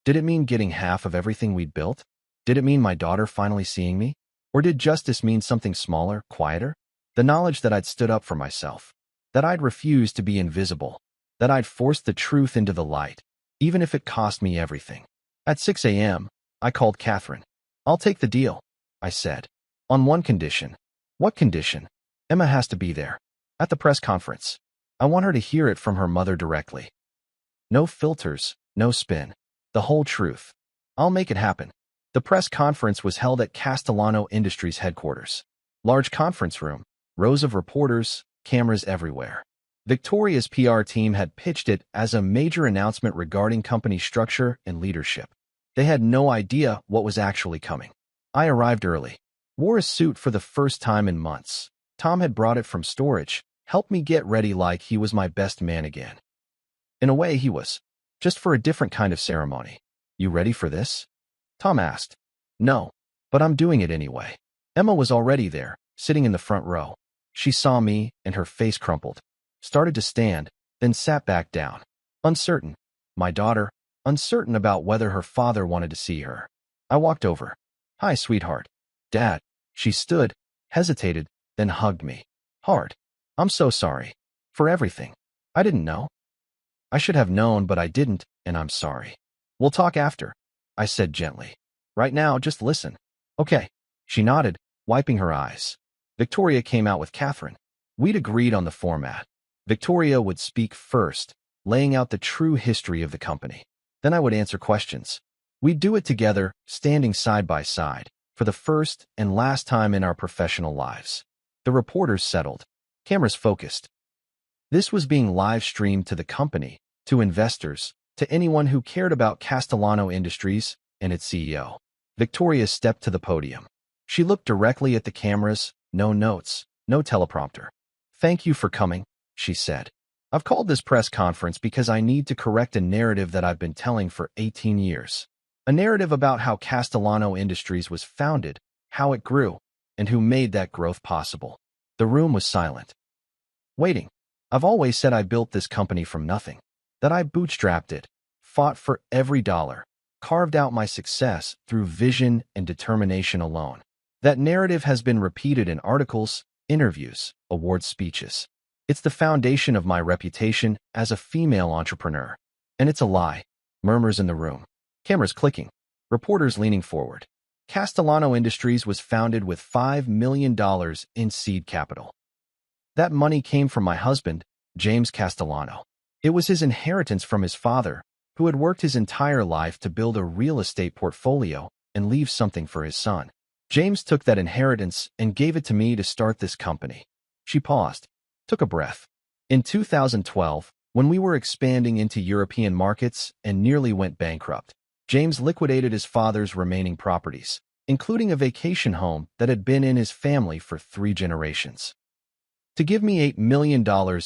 Did it mean getting half of everything we'd built? Did it mean my daughter finally seeing me? Or did justice mean something smaller, quieter? The knowledge that I'd stood up for myself, that I'd refused to be invisible, that I'd forced the truth into the light, even if it cost me everything. At 6 a.m., I called Catherine. I'll take the deal, I said. On one condition. What condition? Emma has to be there. At the press conference. I want her to hear it from her mother directly. No filters, no spin. The whole truth. I'll make it happen. The press conference was held at Castellano Industries headquarters. Large conference room, rows of reporters, cameras everywhere. Victoria's PR team had pitched it as a major announcement regarding company structure and leadership. They had no idea what was actually coming. I arrived early. Wore a suit for the first time in months. Tom had brought it from storage, helped me get ready like he was my best man again. In a way, he was. Just for a different kind of ceremony. You ready for this? Tom asked. No, but I'm doing it anyway. Emma was already there, sitting in the front row. She saw me, and her face crumpled. Started to stand, then sat back down. Uncertain. My daughter, uncertain about whether her father wanted to see her. I walked over. Hi, sweetheart. Dad. She stood, hesitated, then hugged me. Hard. I'm so sorry. For everything. I didn't know. I should have known, but I didn't, and I'm sorry. We'll talk after, I said gently. Right now, just listen. Okay. She nodded, wiping her eyes. Victoria came out with Catherine. We'd agreed on the format. Victoria would speak first, laying out the true history of the company. Then I would answer questions. We'd do it together, standing side by side, for the first and last time in our professional lives. The reporters settled. Cameras focused. This was being live-streamed to the company, to investors, to anyone who cared about Castellano Industries and its CEO. Victoria stepped to the podium. She looked directly at the cameras, no notes, no teleprompter. Thank you for coming, she said. I've called this press conference because I need to correct a narrative that I've been telling for 18 years. A narrative about how Castellano Industries was founded, how it grew, and who made that growth possible. The room was silent. Waiting. I've always said I built this company from nothing, that I bootstrapped it, fought for every dollar, carved out my success through vision and determination alone. That narrative has been repeated in articles, interviews, award speeches. It's the foundation of my reputation as a female entrepreneur. And it's a lie. Murmurs in the room. Cameras clicking. Reporters leaning forward. Castellano Industries was founded with $5 million in seed capital. That money came from my husband, James Castellano. It was his inheritance from his father, who had worked his entire life to build a real estate portfolio and leave something for his son. James took that inheritance and gave it to me to start this company. She paused, took a breath. In 2012, when we were expanding into European markets and nearly went bankrupt, James liquidated his father's remaining properties, including a vacation home that had been in his family for 3 generations, to give me $8 million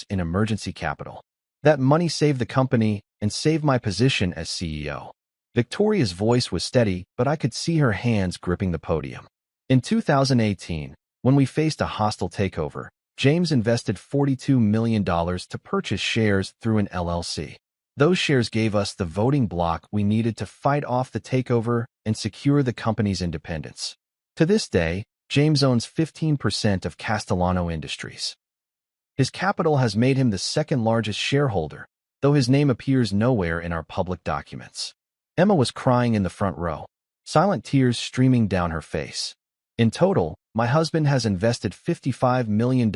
in emergency capital. That money saved the company and saved my position as CEO. Victoria's voice was steady, but I could see her hands gripping the podium. In 2018, when we faced a hostile takeover, James invested $42 million to purchase shares through an LLC. Those shares gave us the voting bloc we needed to fight off the takeover and secure the company's independence. To this day, James owns 15% of Castellano Industries. His capital has made him the second largest shareholder, though his name appears nowhere in our public documents. Emma was crying in the front row, silent tears streaming down her face. In total, my husband has invested $55 million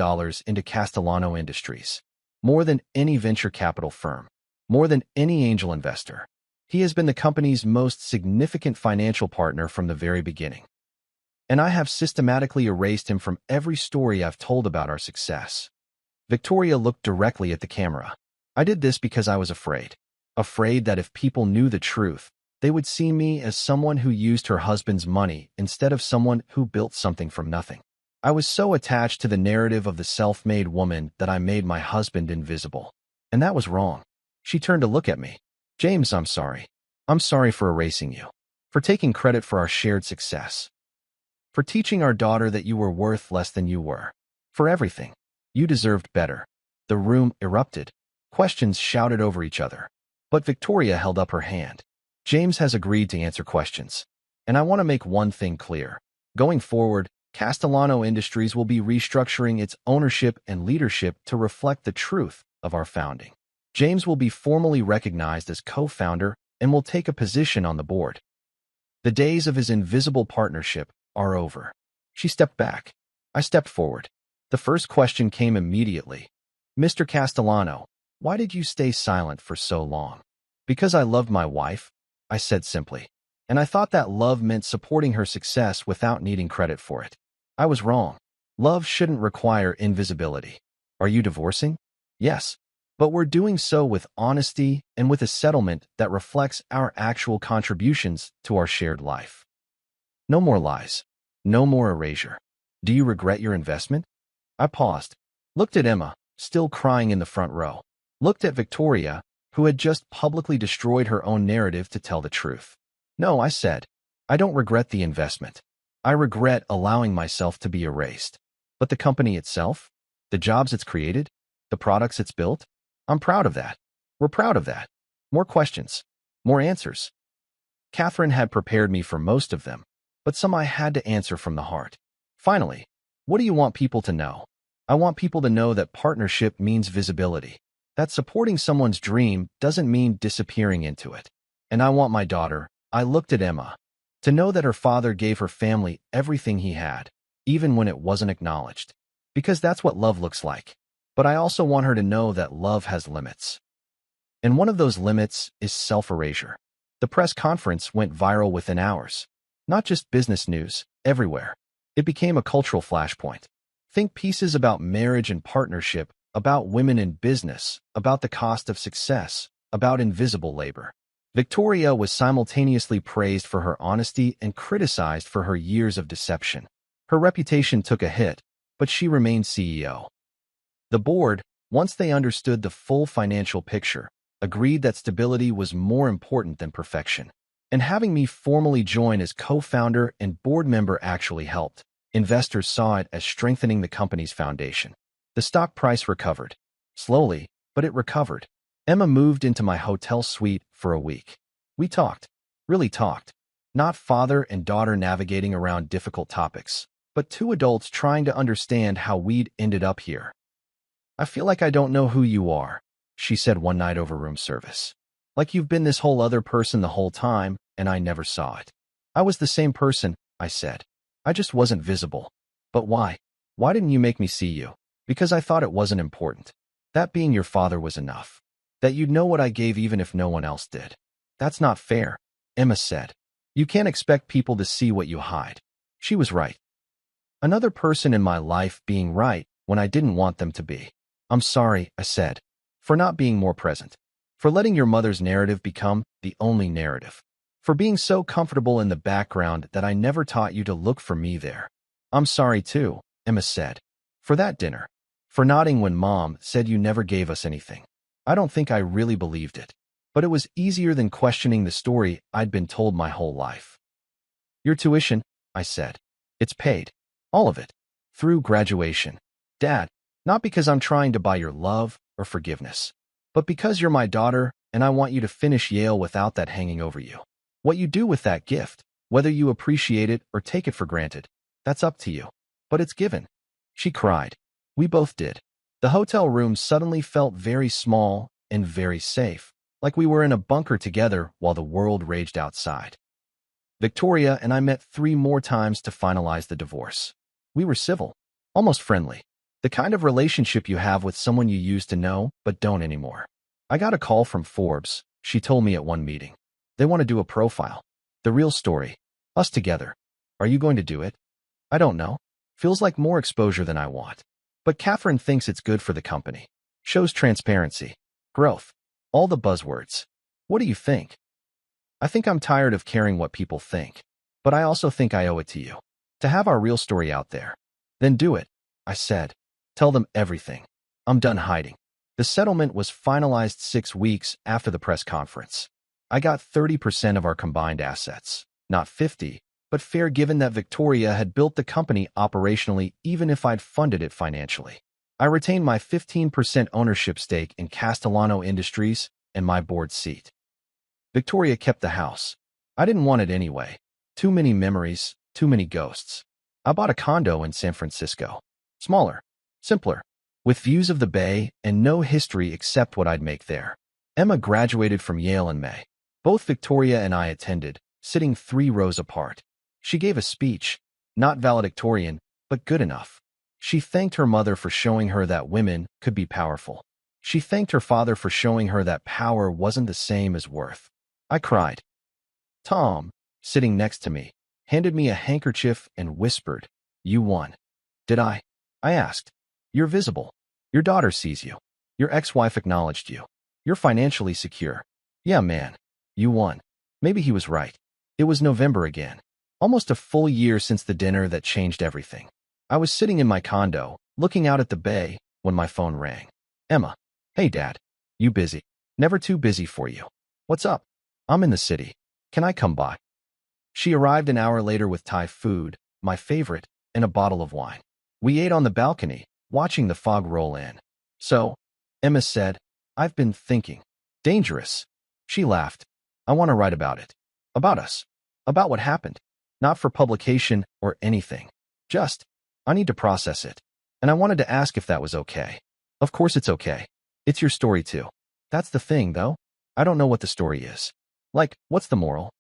into Castellano Industries, more than any venture capital firm, more than any angel investor. He has been the company's most significant financial partner from the very beginning. And I have systematically erased him from every story I've told about our success. Victoria looked directly at the camera. I did this because I was afraid. Afraid that if people knew the truth, they would see me as someone who used her husband's money instead of someone who built something from nothing. I was so attached to the narrative of the self-made woman that I made my husband invisible. And that was wrong. She turned to look at me. James, I'm sorry. I'm sorry for erasing you. For taking credit for our shared success. For teaching our daughter that you were worth less than you were. For everything. You deserved better. The room erupted. Questions shouted over each other. But Victoria held up her hand. James has agreed to answer questions. And I want to make one thing clear. Going forward, Castellano Industries will be restructuring its ownership and leadership to reflect the truth of our founding. James will be formally recognized as co-founder and will take a position on the board. The days of his invisible partnership are over. She stepped back. I stepped forward. The first question came immediately. Mr. Castellano, why did you stay silent for so long? Because I loved my wife, I said simply. and I thought that love meant supporting her success without needing credit for it. I was wrong. Love shouldn't require invisibility. Are you divorcing? Yes, but we're doing so with honesty and with a settlement that reflects our actual contributions to our shared life. No more lies. No more erasure. Do you regret your investment? I paused, looked at Emma, still crying in the front row, looked at Victoria, who had just publicly destroyed her own narrative to tell the truth. No, I said, I don't regret the investment. I regret allowing myself to be erased. But the company itself? The jobs it's created? The products it's built? I'm proud of that. We're proud of that. More questions. More answers. Catherine had prepared me for most of them, but some I had to answer from the heart. Finally, what do you want people to know? I want people to know that partnership means visibility, that supporting someone's dream doesn't mean disappearing into it. And I want my daughter, I looked at Emma, to know that her father gave her family everything he had, even when it wasn't acknowledged. Because that's what love looks like. But I also want her to know that love has limits. And one of those limits is self-erasure. The press conference went viral within hours. Not just business news, everywhere. It became a cultural flashpoint. Think pieces about marriage and partnership, about women in business, about the cost of success, about invisible labor. Victoria was simultaneously praised for her honesty and criticized for her years of deception. Her reputation took a hit, but she remained CEO. The board, once they understood the full financial picture, agreed that stability was more important than perfection. And having me formally join as co-founder and board member actually helped. Investors saw it as strengthening the company's foundation. The stock price recovered. Slowly, but it recovered. Emma moved into my hotel suite for a week. We talked. Really talked. Not father and daughter navigating around difficult topics, but two adults trying to understand how we'd ended up here. I feel like I don't know who you are, she said one night over room service. Like you've been this whole other person the whole time, and I never saw it. I was the same person, I said. I just wasn't visible. But why? Why didn't you make me see you? Because I thought it wasn't important. That being your father was enough. That you'd know what I gave even if no one else did. That's not fair, Emma said. You can't expect people to see what you hide. She was right. Another person in my life being right when I didn't want them to be. I'm sorry, I said, for not being more present. For letting your mother's narrative become the only narrative. For being so comfortable in the background that I never taught you to look for me there. I'm sorry too, Emma said. For that dinner. For nodding when Mom said you never gave us anything. I don't think I really believed it. But it was easier than questioning the story I'd been told my whole life. Your tuition, I said. It's paid. All of it. Through graduation. Dad, not because I'm trying to buy your love or forgiveness, but because you're my daughter and I want you to finish Yale without that hanging over you. What you do with that gift, whether you appreciate it or take it for granted, that's up to you. But it's given. She cried. We both did. The hotel room suddenly felt very small and very safe, like we were in a bunker together while the world raged outside. Victoria and I met 3 more times to finalize the divorce. We were civil, almost friendly. The kind of relationship you have with someone you used to know but don't anymore. I got a call from Forbes, she told me at one meeting. They want to do a profile. The real story. Us together. Are you going to do it? I don't know. Feels like more exposure than I want. But Catherine thinks it's good for the company. Shows transparency. Growth. All the buzzwords. What do you think? I think I'm tired of caring what people think. But I also think I owe it to you. To have our real story out there. Then do it, I said. Tell them everything. I'm done hiding. The settlement was finalized 6 weeks after the press conference. I got 30% of our combined assets. Not 50, but fair given that Victoria had built the company operationally even if I'd funded it financially. I retained my 15% ownership stake in Castellano Industries and my board seat. Victoria kept the house. I didn't want it anyway. Too many memories, too many ghosts. I bought a condo in San Francisco. Smaller. Simpler, with views of the bay and no history except what I'd make there. Emma graduated from Yale in May. Both Victoria and I attended, sitting 3 rows apart. She gave a speech, not valedictorian, but good enough. She thanked her mother for showing her that women could be powerful. She thanked her father for showing her that power wasn't the same as worth. I cried. Tom, sitting next to me, handed me a handkerchief and whispered, "You won." "Did I?" I asked. "You're visible. Your daughter sees you. Your ex-wife acknowledged you. You're financially secure." "Yeah, man. You won." Maybe he was right. It was November again. Almost a full year since the dinner that changed everything. I was sitting in my condo, looking out at the bay, when my phone rang. "Emma." "Hey, Dad. You busy?" "Never too busy for you." "What's up?" "I'm in the city. Can I come by?" She arrived an hour later with Thai food, my favorite, and a bottle of wine. We ate on the balcony, watching the fog roll in. "So," Emma said, "I've been thinking." "Dangerous." She laughed. "I want to write about it. About us. About what happened. Not for publication or anything. Just, I need to process it. And I wanted to ask if that was okay." "Of course it's okay. It's your story too." "That's the thing, though. I don't know what the story is. Like, what's the moral?"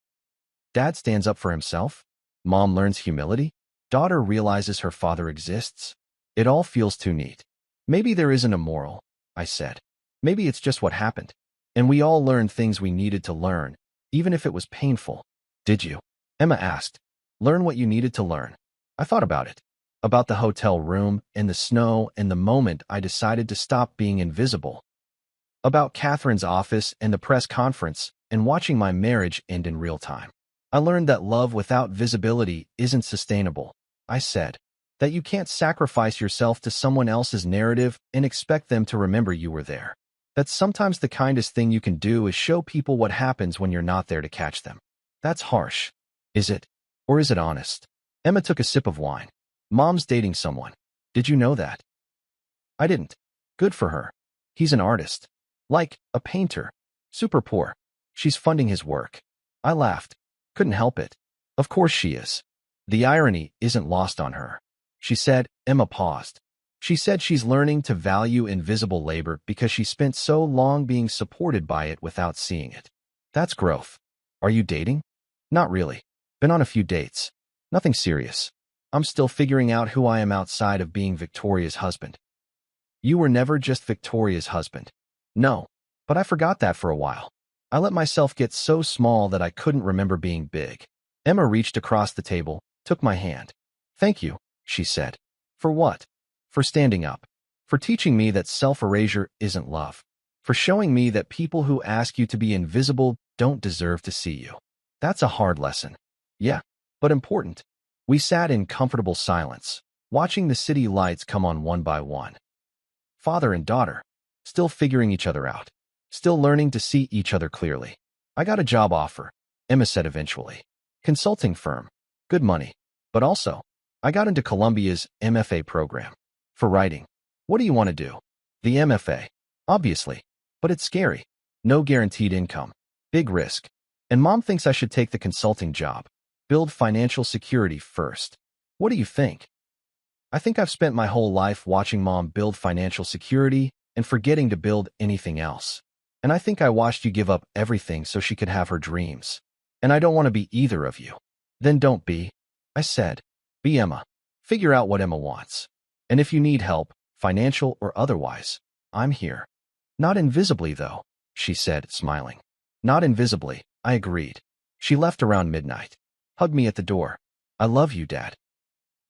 Dad stands up for himself. Mom learns humility. Daughter realizes her father exists. It all feels too neat. "Maybe there isn't a moral," I said. "Maybe it's just what happened. And we all learned things we needed to learn, even if it was painful." "Did you?" Emma asked. "Learn what you needed to learn." I thought about it. About the hotel room, and the snow, and the moment I decided to stop being invisible. About Catherine's office and the press conference, and watching my marriage end in real time. I learned that love without visibility isn't sustainable. I said that you can't sacrifice yourself to someone else's narrative and expect them to remember you were there. That sometimes the kindest thing you can do is show people what happens when you're not there to catch them. That's harsh. Is it? Or is it honest? Emma took a sip of wine. "Mom's dating someone. Did you know that?" I didn't. Good for her. He's an artist. Like, a painter. Super poor. She's funding his work. I laughed. Couldn't help it. Of course she is. The irony isn't lost on her. She said. Emma paused. She said she's learning to value invisible labor because she spent so long being supported by it without seeing it. That's growth. Are you dating? Not really. Been on a few dates. Nothing serious. I'm still figuring out who I am outside of being Victoria's husband. You were never just Victoria's husband. No, but I forgot that for a while. I let myself get so small that I couldn't remember being big. Emma reached across the table, took my hand. "Thank you," she said. "For what?" "For standing up. For teaching me that self-erasure isn't love. For showing me that people who ask you to be invisible don't deserve to see you." That's a hard lesson. Yeah, but important. We sat in comfortable silence, watching the city lights come on one by one. Father and daughter, still figuring each other out, still learning to see each other clearly. "I got a job offer," Emma said eventually. "Consulting firm. Good money. But also, I got into Columbia's MFA program. For writing. What do you want to do?" "The MFA. Obviously. But it's scary. No guaranteed income. Big risk. And Mom thinks I should take the consulting job. Build financial security first. What do you think?" "I think I've spent my whole life watching Mom build financial security and forgetting to build anything else. And I think I watched you give up everything so she could have her dreams. And I don't want to be either of you." "Then don't be," I said. "Be Emma. Figure out what Emma wants. And if you need help, financial or otherwise, I'm here." "Not invisibly, though," she said, smiling. "Not invisibly," I agreed. She left around midnight. Hugged me at the door. "I love you, Dad."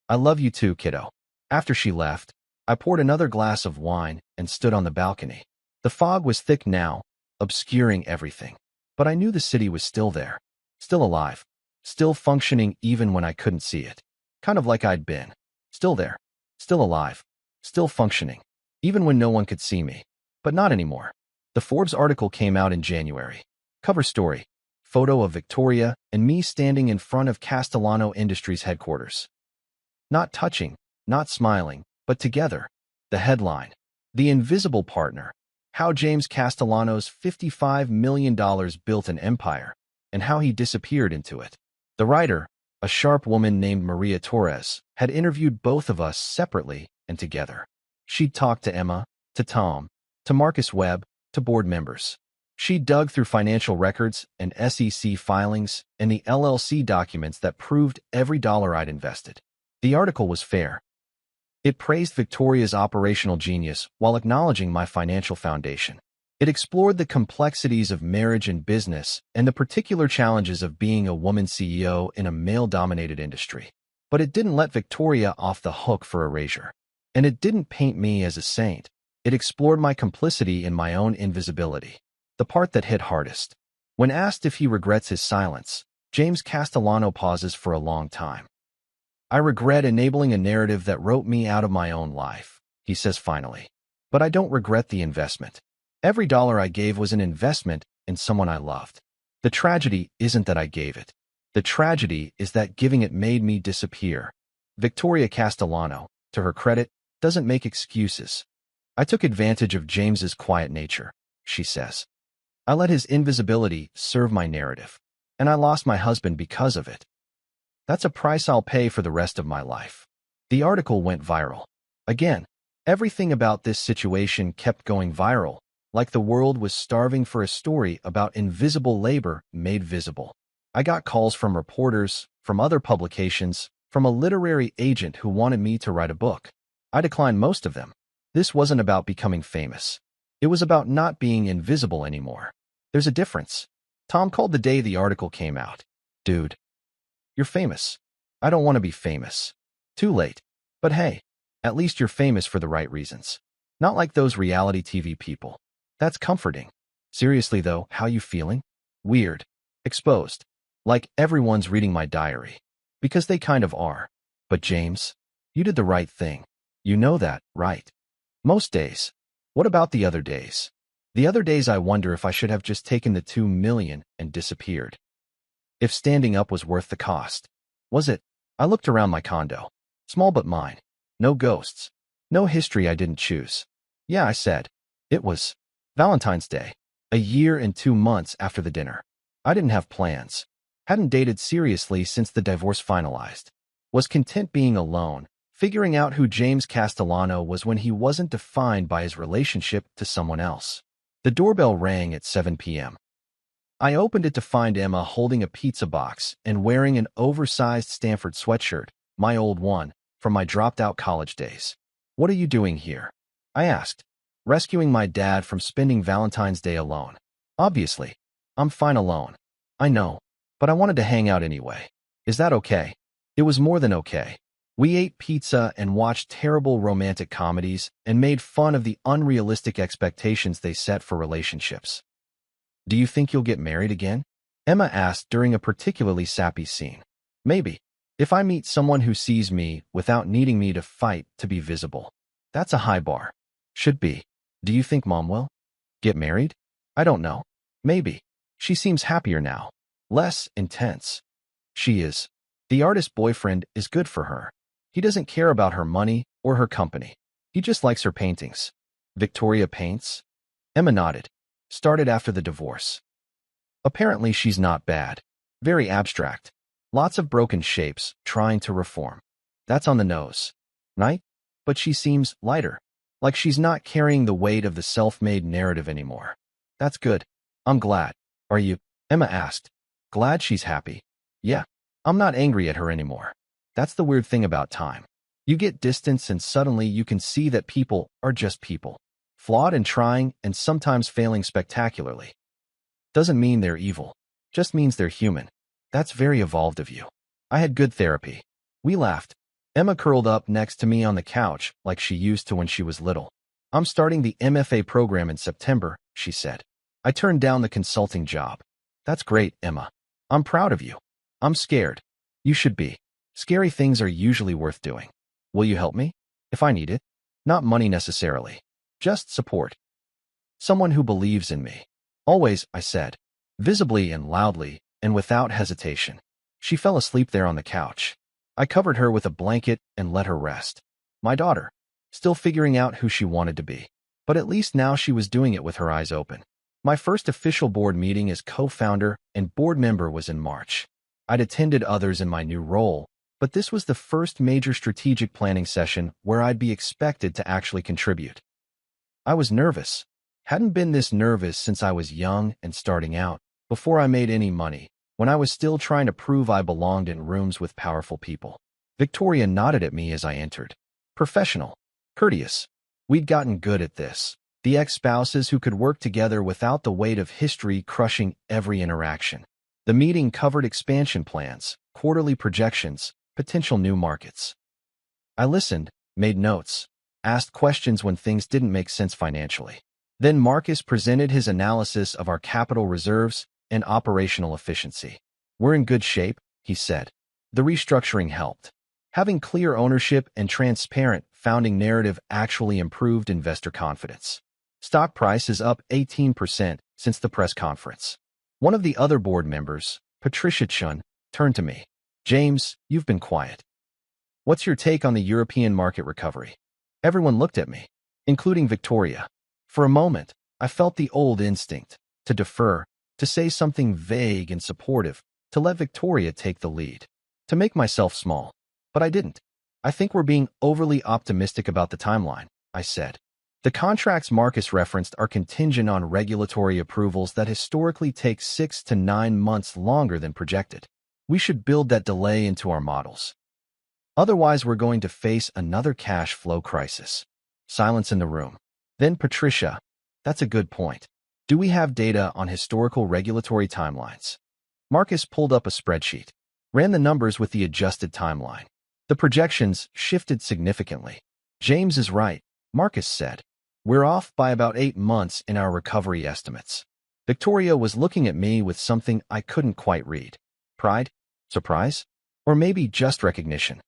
"I love you too, kiddo." After she left, I poured another glass of wine and stood on the balcony. The fog was thick now, obscuring everything. But I knew the city was still there. Still alive. Still functioning even when I couldn't see it. Kind of like I'd been. Still there. Still alive. Still functioning. Even when no one could see me. But not anymore. The Forbes article came out in January. Cover story. Photo of Victoria and me standing in front of Castellano Industries headquarters. Not touching, not smiling, but together. The headline. The Invisible Partner. How James Castellano's $55 million built an empire, and how he disappeared into it. The writer, a sharp woman named Maria Torres, had interviewed both of us separately and together. She'd talked to Emma, to Tom, to Marcus Webb, to board members. She dug through financial records and SEC filings and the LLC documents that proved every dollar I'd invested. The article was fair. It praised Victoria's operational genius while acknowledging my financial foundation. It explored the complexities of marriage and business and the particular challenges of being a woman CEO in a male-dominated industry. But it didn't let Victoria off the hook for erasure. And it didn't paint me as a saint. It explored my complicity in my own invisibility. The part that hit hardest. When asked if he regrets his silence, James Castellano pauses for a long time. I regret enabling a narrative that wrote me out of my own life, he says finally. But I don't regret the investment. Every dollar I gave was an investment in someone I loved. The tragedy isn't that I gave it. The tragedy is that giving it made me disappear. Victoria Castellano, to her credit, doesn't make excuses. I took advantage of James's quiet nature, she says. I let his invisibility serve my narrative, and I lost my husband because of it. That's a price I'll pay for the rest of my life. The article went viral. Again, everything about this situation kept going viral, like the world was starving for a story about invisible labor made visible. I got calls from reporters, from other publications, from a literary agent who wanted me to write a book. I declined most of them. This wasn't about becoming famous. It was about not being invisible anymore. There's a difference. Tom called the day the article came out. Dude, you're famous. I don't want to be famous. Too late. But hey, at least you're famous for the right reasons. Not like those reality TV people. That's comforting. Seriously though, how you feeling? Weird. Exposed. Like everyone's reading my diary. Because they kind of are. But James, you did the right thing. You know that, right? Most days. What about the other days? The other days I wonder if I should have just taken the 2 million and disappeared. If standing up was worth the cost. Was it? I looked around my condo. Small but mine. No ghosts. No history I didn't choose. Yeah, I said. It was Valentine's Day. A year and 2 months after the dinner. I didn't have plans. Hadn't dated seriously since the divorce finalized. Was content being alone, figuring out who James Castellano was when he wasn't defined by his relationship to someone else. The doorbell rang at 7 p.m. I opened it to find Emma holding a pizza box and wearing an oversized Stanford sweatshirt, my old one, from my dropped-out college days. What are you doing here? I asked, rescuing my dad from spending Valentine's Day alone. Obviously, I'm fine alone. I know, but I wanted to hang out anyway. Is that okay? It was more than okay. We ate pizza and watched terrible romantic comedies and made fun of the unrealistic expectations they set for relationships. Do you think you'll get married again? Emma asked during a particularly sappy scene. Maybe. If I meet someone who sees me without needing me to fight to be visible. That's a high bar. Should be. Do you think Mom will? Get married? I don't know. Maybe. She seems happier now. Less intense. She is. The artist boyfriend is good for her. He doesn't care about her money or her company. He just likes her paintings. Victoria paints? Emma nodded. Started after the divorce. Apparently she's not bad. Very abstract. Lots of broken shapes, trying to reform. That's on the nose. Right? But she seems lighter. Like she's not carrying the weight of the self-made narrative anymore. That's good. I'm glad. Are you? Emma asked. Glad she's happy. Yeah. I'm not angry at her anymore. That's the weird thing about time. You get distance and suddenly you can see that people are just people. Flawed and trying and sometimes failing spectacularly. Doesn't mean they're evil. Just means they're human. That's very evolved of you. I had good therapy. We laughed. Emma curled up next to me on the couch like she used to when she was little. I'm starting the MFA program in September, she said. I turned down the consulting job. That's great, Emma. I'm proud of you. I'm scared. You should be. Scary things are usually worth doing. Will you help me? If I need it. Not money necessarily. Just support. Someone who believes in me. Always, I said. Visibly and loudly, and without hesitation. She fell asleep there on the couch. I covered her with a blanket and let her rest. My daughter. Still figuring out who she wanted to be. But at least now she was doing it with her eyes open. My first official board meeting as co-founder and board member was in March. I'd attended others in my new role, but this was the first major strategic planning session where I'd be expected to actually contribute. I was nervous. Hadn't been this nervous since I was young and starting out, before I made any money, when I was still trying to prove I belonged in rooms with powerful people. Victoria nodded at me as I entered. Professional. Courteous. We'd gotten good at this. The ex-spouses who could work together without the weight of history crushing every interaction. The meeting covered expansion plans, quarterly projections, potential new markets. I listened, made notes, asked questions when things didn't make sense financially. Then Marcus presented his analysis of our capital reserves and operational efficiency. "We're in good shape," he said. The restructuring helped. Having clear ownership and transparent founding narrative actually improved investor confidence. Stock price is up 18% since the press conference. One of the other board members, Patricia Chun, turned to me. "James, you've been quiet. What's your take on the European market recovery?" Everyone looked at me, including Victoria. For a moment, I felt the old instinct to defer, to say something vague and supportive, to let Victoria take the lead, to make myself small. But I didn't. "I think we're being overly optimistic about the timeline," I said. "The contracts Marcus referenced are contingent on regulatory approvals that historically take 6 to 9 months longer than projected. We should build that delay into our models. Otherwise, we're going to face another cash flow crisis." Silence in the room. Then Patricia, "That's a good point. Do we have data on historical regulatory timelines?" Marcus pulled up a spreadsheet, ran the numbers with the adjusted timeline. The projections shifted significantly. "James is right," Marcus said. "We're off by about 8 months in our recovery estimates." Victoria was looking at me with something I couldn't quite read. Pride? Surprise? Or maybe just recognition?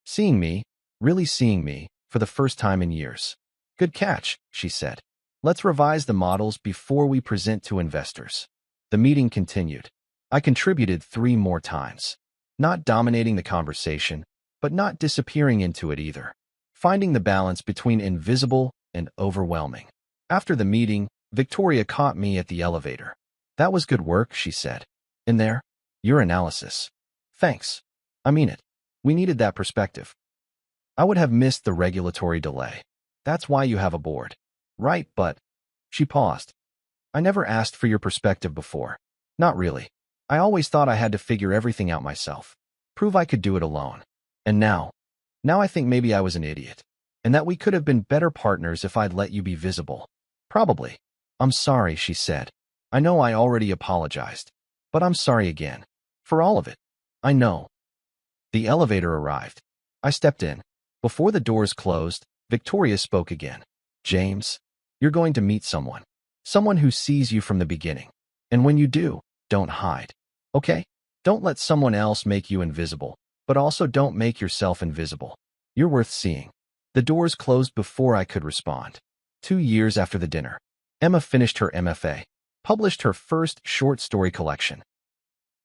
Seeing me, really seeing me, for the first time in years. "Good catch," she said. "Let's revise the models before we present to investors." The meeting continued. I contributed 3 more times. Not dominating the conversation, but not disappearing into it either. Finding the balance between invisible and overwhelming. After the meeting, Victoria caught me at the elevator. "That was good work," she said. "In there? Your analysis. Thanks. I mean it. We needed that perspective. I would have missed the regulatory delay. That's why you have a board. Right, but..." She paused. "I never asked for your perspective before. Not really. I always thought I had to figure everything out myself. Prove I could do it alone. And now I think maybe I was an idiot. And that we could have been better partners if I'd let you be visible." "Probably. I'm sorry," she said. "I know I already apologized. But I'm sorry again. For all of it. I know." The elevator arrived. I stepped in. Before the doors closed, Victoria spoke again. "James, you're going to meet someone. Someone who sees you from the beginning. And when you do, don't hide. Okay? Don't let someone else make you invisible, but also don't make yourself invisible. You're worth seeing." The doors closed before I could respond. 2 years after the dinner, Emma finished her MFA, published her first short story collection.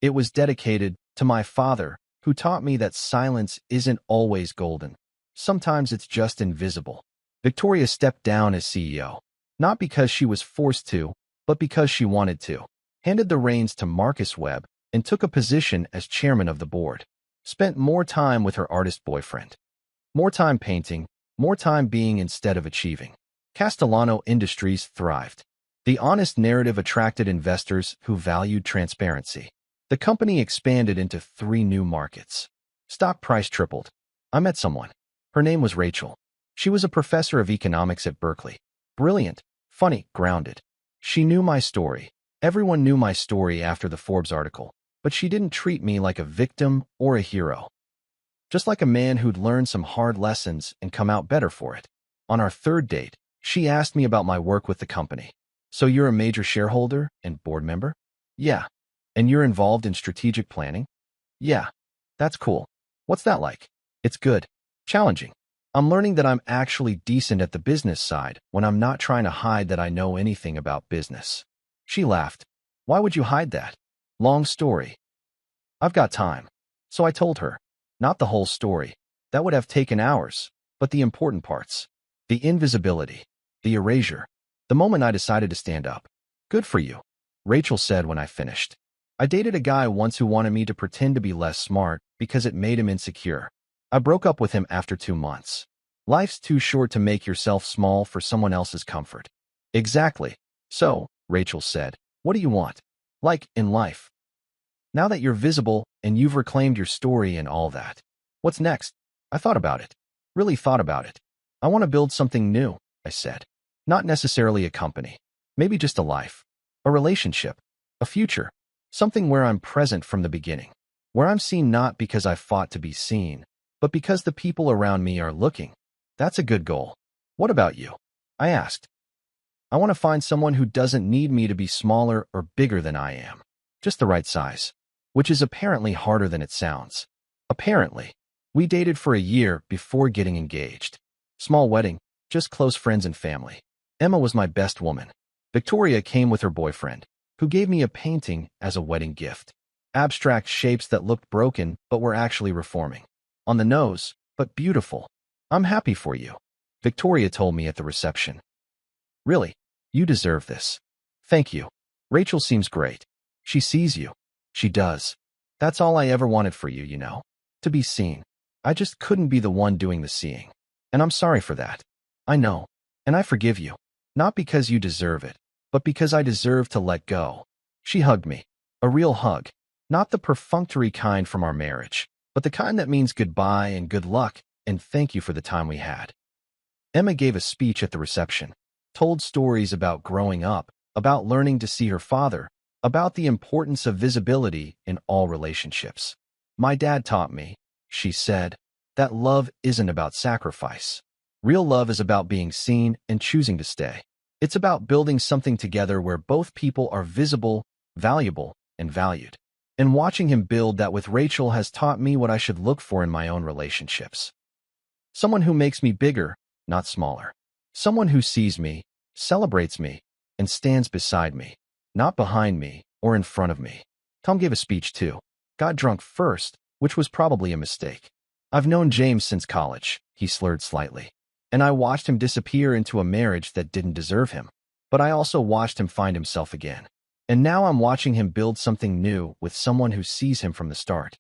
It was dedicated to my father, who taught me that silence isn't always golden. Sometimes it's just invisible. Victoria stepped down as CEO, not because she was forced to, but because she wanted to. Handed the reins to Marcus Webb and took a position as chairman of the board. Spent more time with her artist boyfriend. More time painting, more time being instead of achieving. Castellano Industries thrived. The honest narrative attracted investors who valued transparency. The company expanded into 3 new markets. Stock price tripled. I met someone. Her name was Rachel. She was a professor of economics at Berkeley. Brilliant, funny, grounded. She knew my story. Everyone knew my story after the Forbes article, but she didn't treat me like a victim or a hero. Just like a man who'd learned some hard lessons and come out better for it. On our 3rd date, she asked me about my work with the company. "So you're a major shareholder and board member?" "Yeah." "And you're involved in strategic planning?" "Yeah." "That's cool. What's that like?" "It's good. Challenging. I'm learning that I'm actually decent at the business side when I'm not trying to hide that I know anything about business." She laughed. "Why would you hide that?" "Long story." "I've got time." So I told her. Not the whole story. That would have taken hours, but the important parts. The invisibility. The erasure. The moment I decided to stand up. "Good for you," Rachel said when I finished. "I dated a guy once who wanted me to pretend to be less smart because it made him insecure. I broke up with him after 2 months. Life's too short to make yourself small for someone else's comfort." "Exactly. So," Rachel said, "what do you want? Like, in life? Now that you're visible and you've reclaimed your story and all that. What's next?" I thought about it. Really thought about it. "I want to build something new," I said. Not necessarily a company. Maybe just a life. A relationship. A future. Something where I'm present from the beginning. Where I'm seen not because I fought to be seen, but because the people around me are looking. That's a good goal. What about you? I asked. I want to find someone who doesn't need me to be smaller or bigger than I am. Just the right size. Which is apparently harder than it sounds. Apparently. We dated for a year before getting engaged. Small wedding, just close friends and family. Emma was my best woman. Victoria came with her boyfriend, who gave me a painting as a wedding gift. Abstract shapes that looked broken but were actually reforming. On the nose, but beautiful. I'm happy for you, Victoria told me at the reception. Really? You deserve this. Thank you. Rachel seems great. She sees you. She does. That's all I ever wanted for you, you know. To be seen. I just couldn't be the one doing the seeing. And I'm sorry for that. I know. And I forgive you. Not because you deserve it, but because I deserve to let go. She hugged me. A real hug. Not the perfunctory kind from our marriage, but the kind that means goodbye and good luck and thank you for the time we had. Emma gave a speech at the reception, told stories about growing up, about learning to see her father, about the importance of visibility in all relationships. My dad taught me, she said, that love isn't about sacrifice. Real love is about being seen and choosing to stay. It's about building something together where both people are visible, valuable, and valued. And watching him build that with Rachel has taught me what I should look for in my own relationships. Someone who makes me bigger, not smaller. Someone who sees me, celebrates me, and stands beside me, not behind me or in front of me. Tom gave a speech too. Got drunk first, which was probably a mistake. I've known James since college, he slurred slightly. And I watched him disappear into a marriage that didn't deserve him. But I also watched him find himself again. And now I'm watching him build something new with someone who sees him from the start.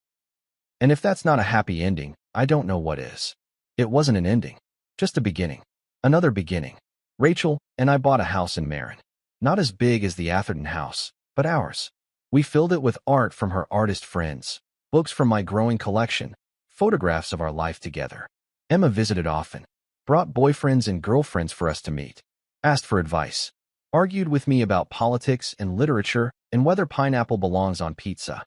And if that's not a happy ending, I don't know what is. It wasn't an ending. Just a beginning. Another beginning. Rachel and I bought a house in Marin. Not as big as the Atherton house, but ours. We filled it with art from her artist friends, books from my growing collection, photographs of our life together. Emma visited often, brought boyfriends and girlfriends for us to meet, asked for advice, argued with me about politics and literature and whether pineapple belongs on pizza.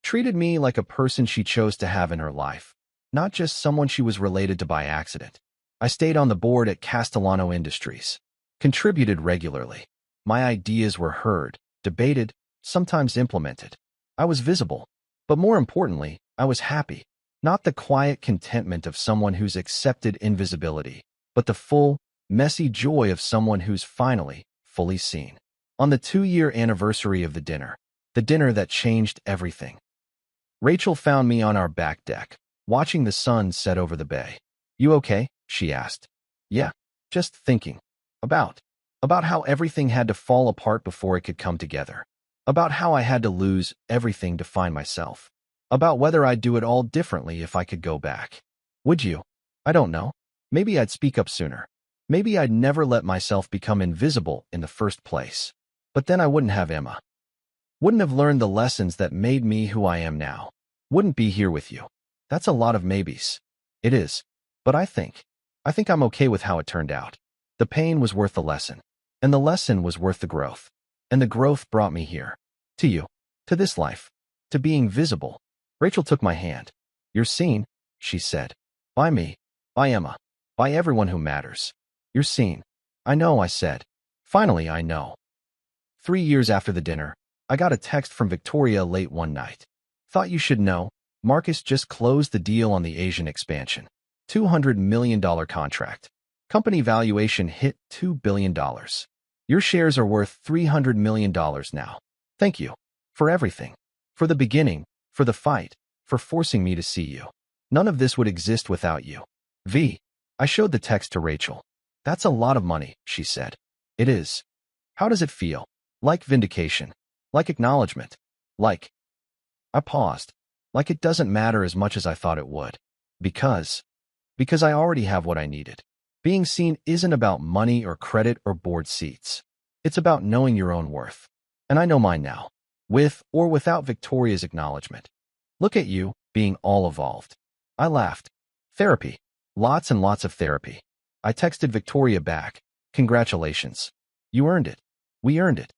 Treated me like a person she chose to have in her life, not just someone she was related to by accident. I stayed on the board at Castellano Industries, contributed regularly. My ideas were heard, debated, sometimes implemented. I was visible, but more importantly, I was happy. Not the quiet contentment of someone who's accepted invisibility, but the full, messy joy of someone who's finally, fully seen. On the 2-year anniversary of the dinner that changed everything. Rachel found me on our back deck, watching the sun set over the bay. You okay? She asked. Yeah, just thinking. About how everything had to fall apart before it could come together. About how I had to lose everything to find myself. About whether I'd do it all differently if I could go back. Would you? I don't know. Maybe I'd speak up sooner. Maybe I'd never let myself become invisible in the first place. But then I wouldn't have Emma. Wouldn't have learned the lessons that made me who I am now. Wouldn't be here with you. That's a lot of maybes. It is. But I think I'm okay with how it turned out. The pain was worth the lesson. And the lesson was worth the growth. And the growth brought me here. To you. To this life. To being visible. Rachel took my hand. You're seen, she said. By me. By Emma. By everyone who matters. You're seen. I know, I said. Finally, I know. 3 years after the dinner, I got a text from Victoria late one night. Thought you should know, Marcus just closed the deal on the Asian expansion. $200 million contract. Company valuation hit $2 billion. Your shares are worth $300 million now. Thank you. For everything. For the beginning. For the fight. For forcing me to see you. None of this would exist without you. V. I showed the text to Rachel. That's a lot of money, she said. It is. How does it feel? Like vindication. Like acknowledgement. Like. I paused. Like it doesn't matter as much as I thought it would. Because I already have what I needed. Being seen isn't about money or credit or board seats. It's about knowing your own worth. And I know mine now. With or without Victoria's acknowledgement. Look at you, being all evolved. I laughed. Therapy. Lots and lots of therapy. I texted Victoria back. Congratulations. You earned it. We earned it.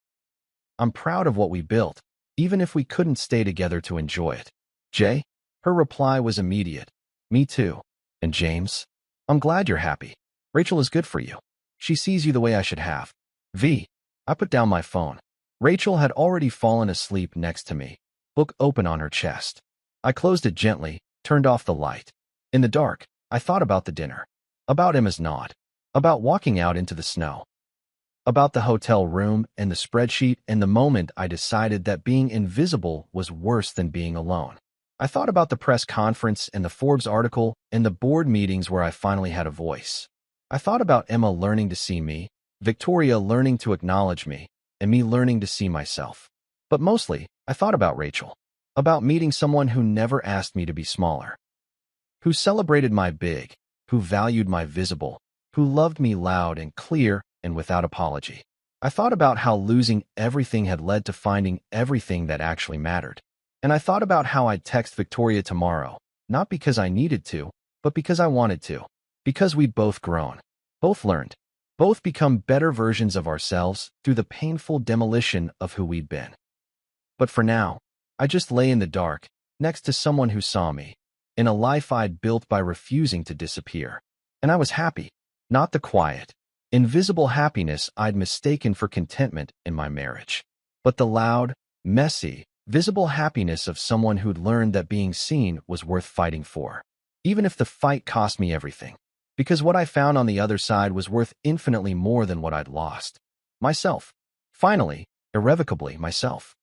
I'm proud of what we built, even if we couldn't stay together to enjoy it. Jay? Her reply was immediate. Me too. And James? I'm glad you're happy. Rachel is good for you. She sees you the way I should have. V. I put down my phone. Rachel had already fallen asleep next to me, book open on her chest. I closed it gently, turned off the light. In the dark, I thought about the dinner, about Emma's nod, about walking out into the snow, about the hotel room and the spreadsheet and the moment I decided that being invisible was worse than being alone. I thought about the press conference and the Forbes article and the board meetings where I finally had a voice. I thought about Emma learning to see me, Victoria learning to acknowledge me, and me learning to see myself. But mostly, I thought about Rachel, about meeting someone who never asked me to be smaller, who celebrated my big, who valued my visible, who loved me loud and clear and without apology. I thought about how losing everything had led to finding everything that actually mattered. And I thought about how I'd text Victoria tomorrow, not because I needed to, but because I wanted to. Because we'd both grown, both learned, both become better versions of ourselves through the painful demolition of who we'd been. But for now, I just lay in the dark, next to someone who saw me, in a life I'd built by refusing to disappear. And I was happy, not the quiet, invisible happiness I'd mistaken for contentment in my marriage, but the loud, messy, visible happiness of someone who'd learned that being seen was worth fighting for, even if the fight cost me everything. Because what I found on the other side was worth infinitely more than what I'd lost. Myself. Finally, irrevocably myself.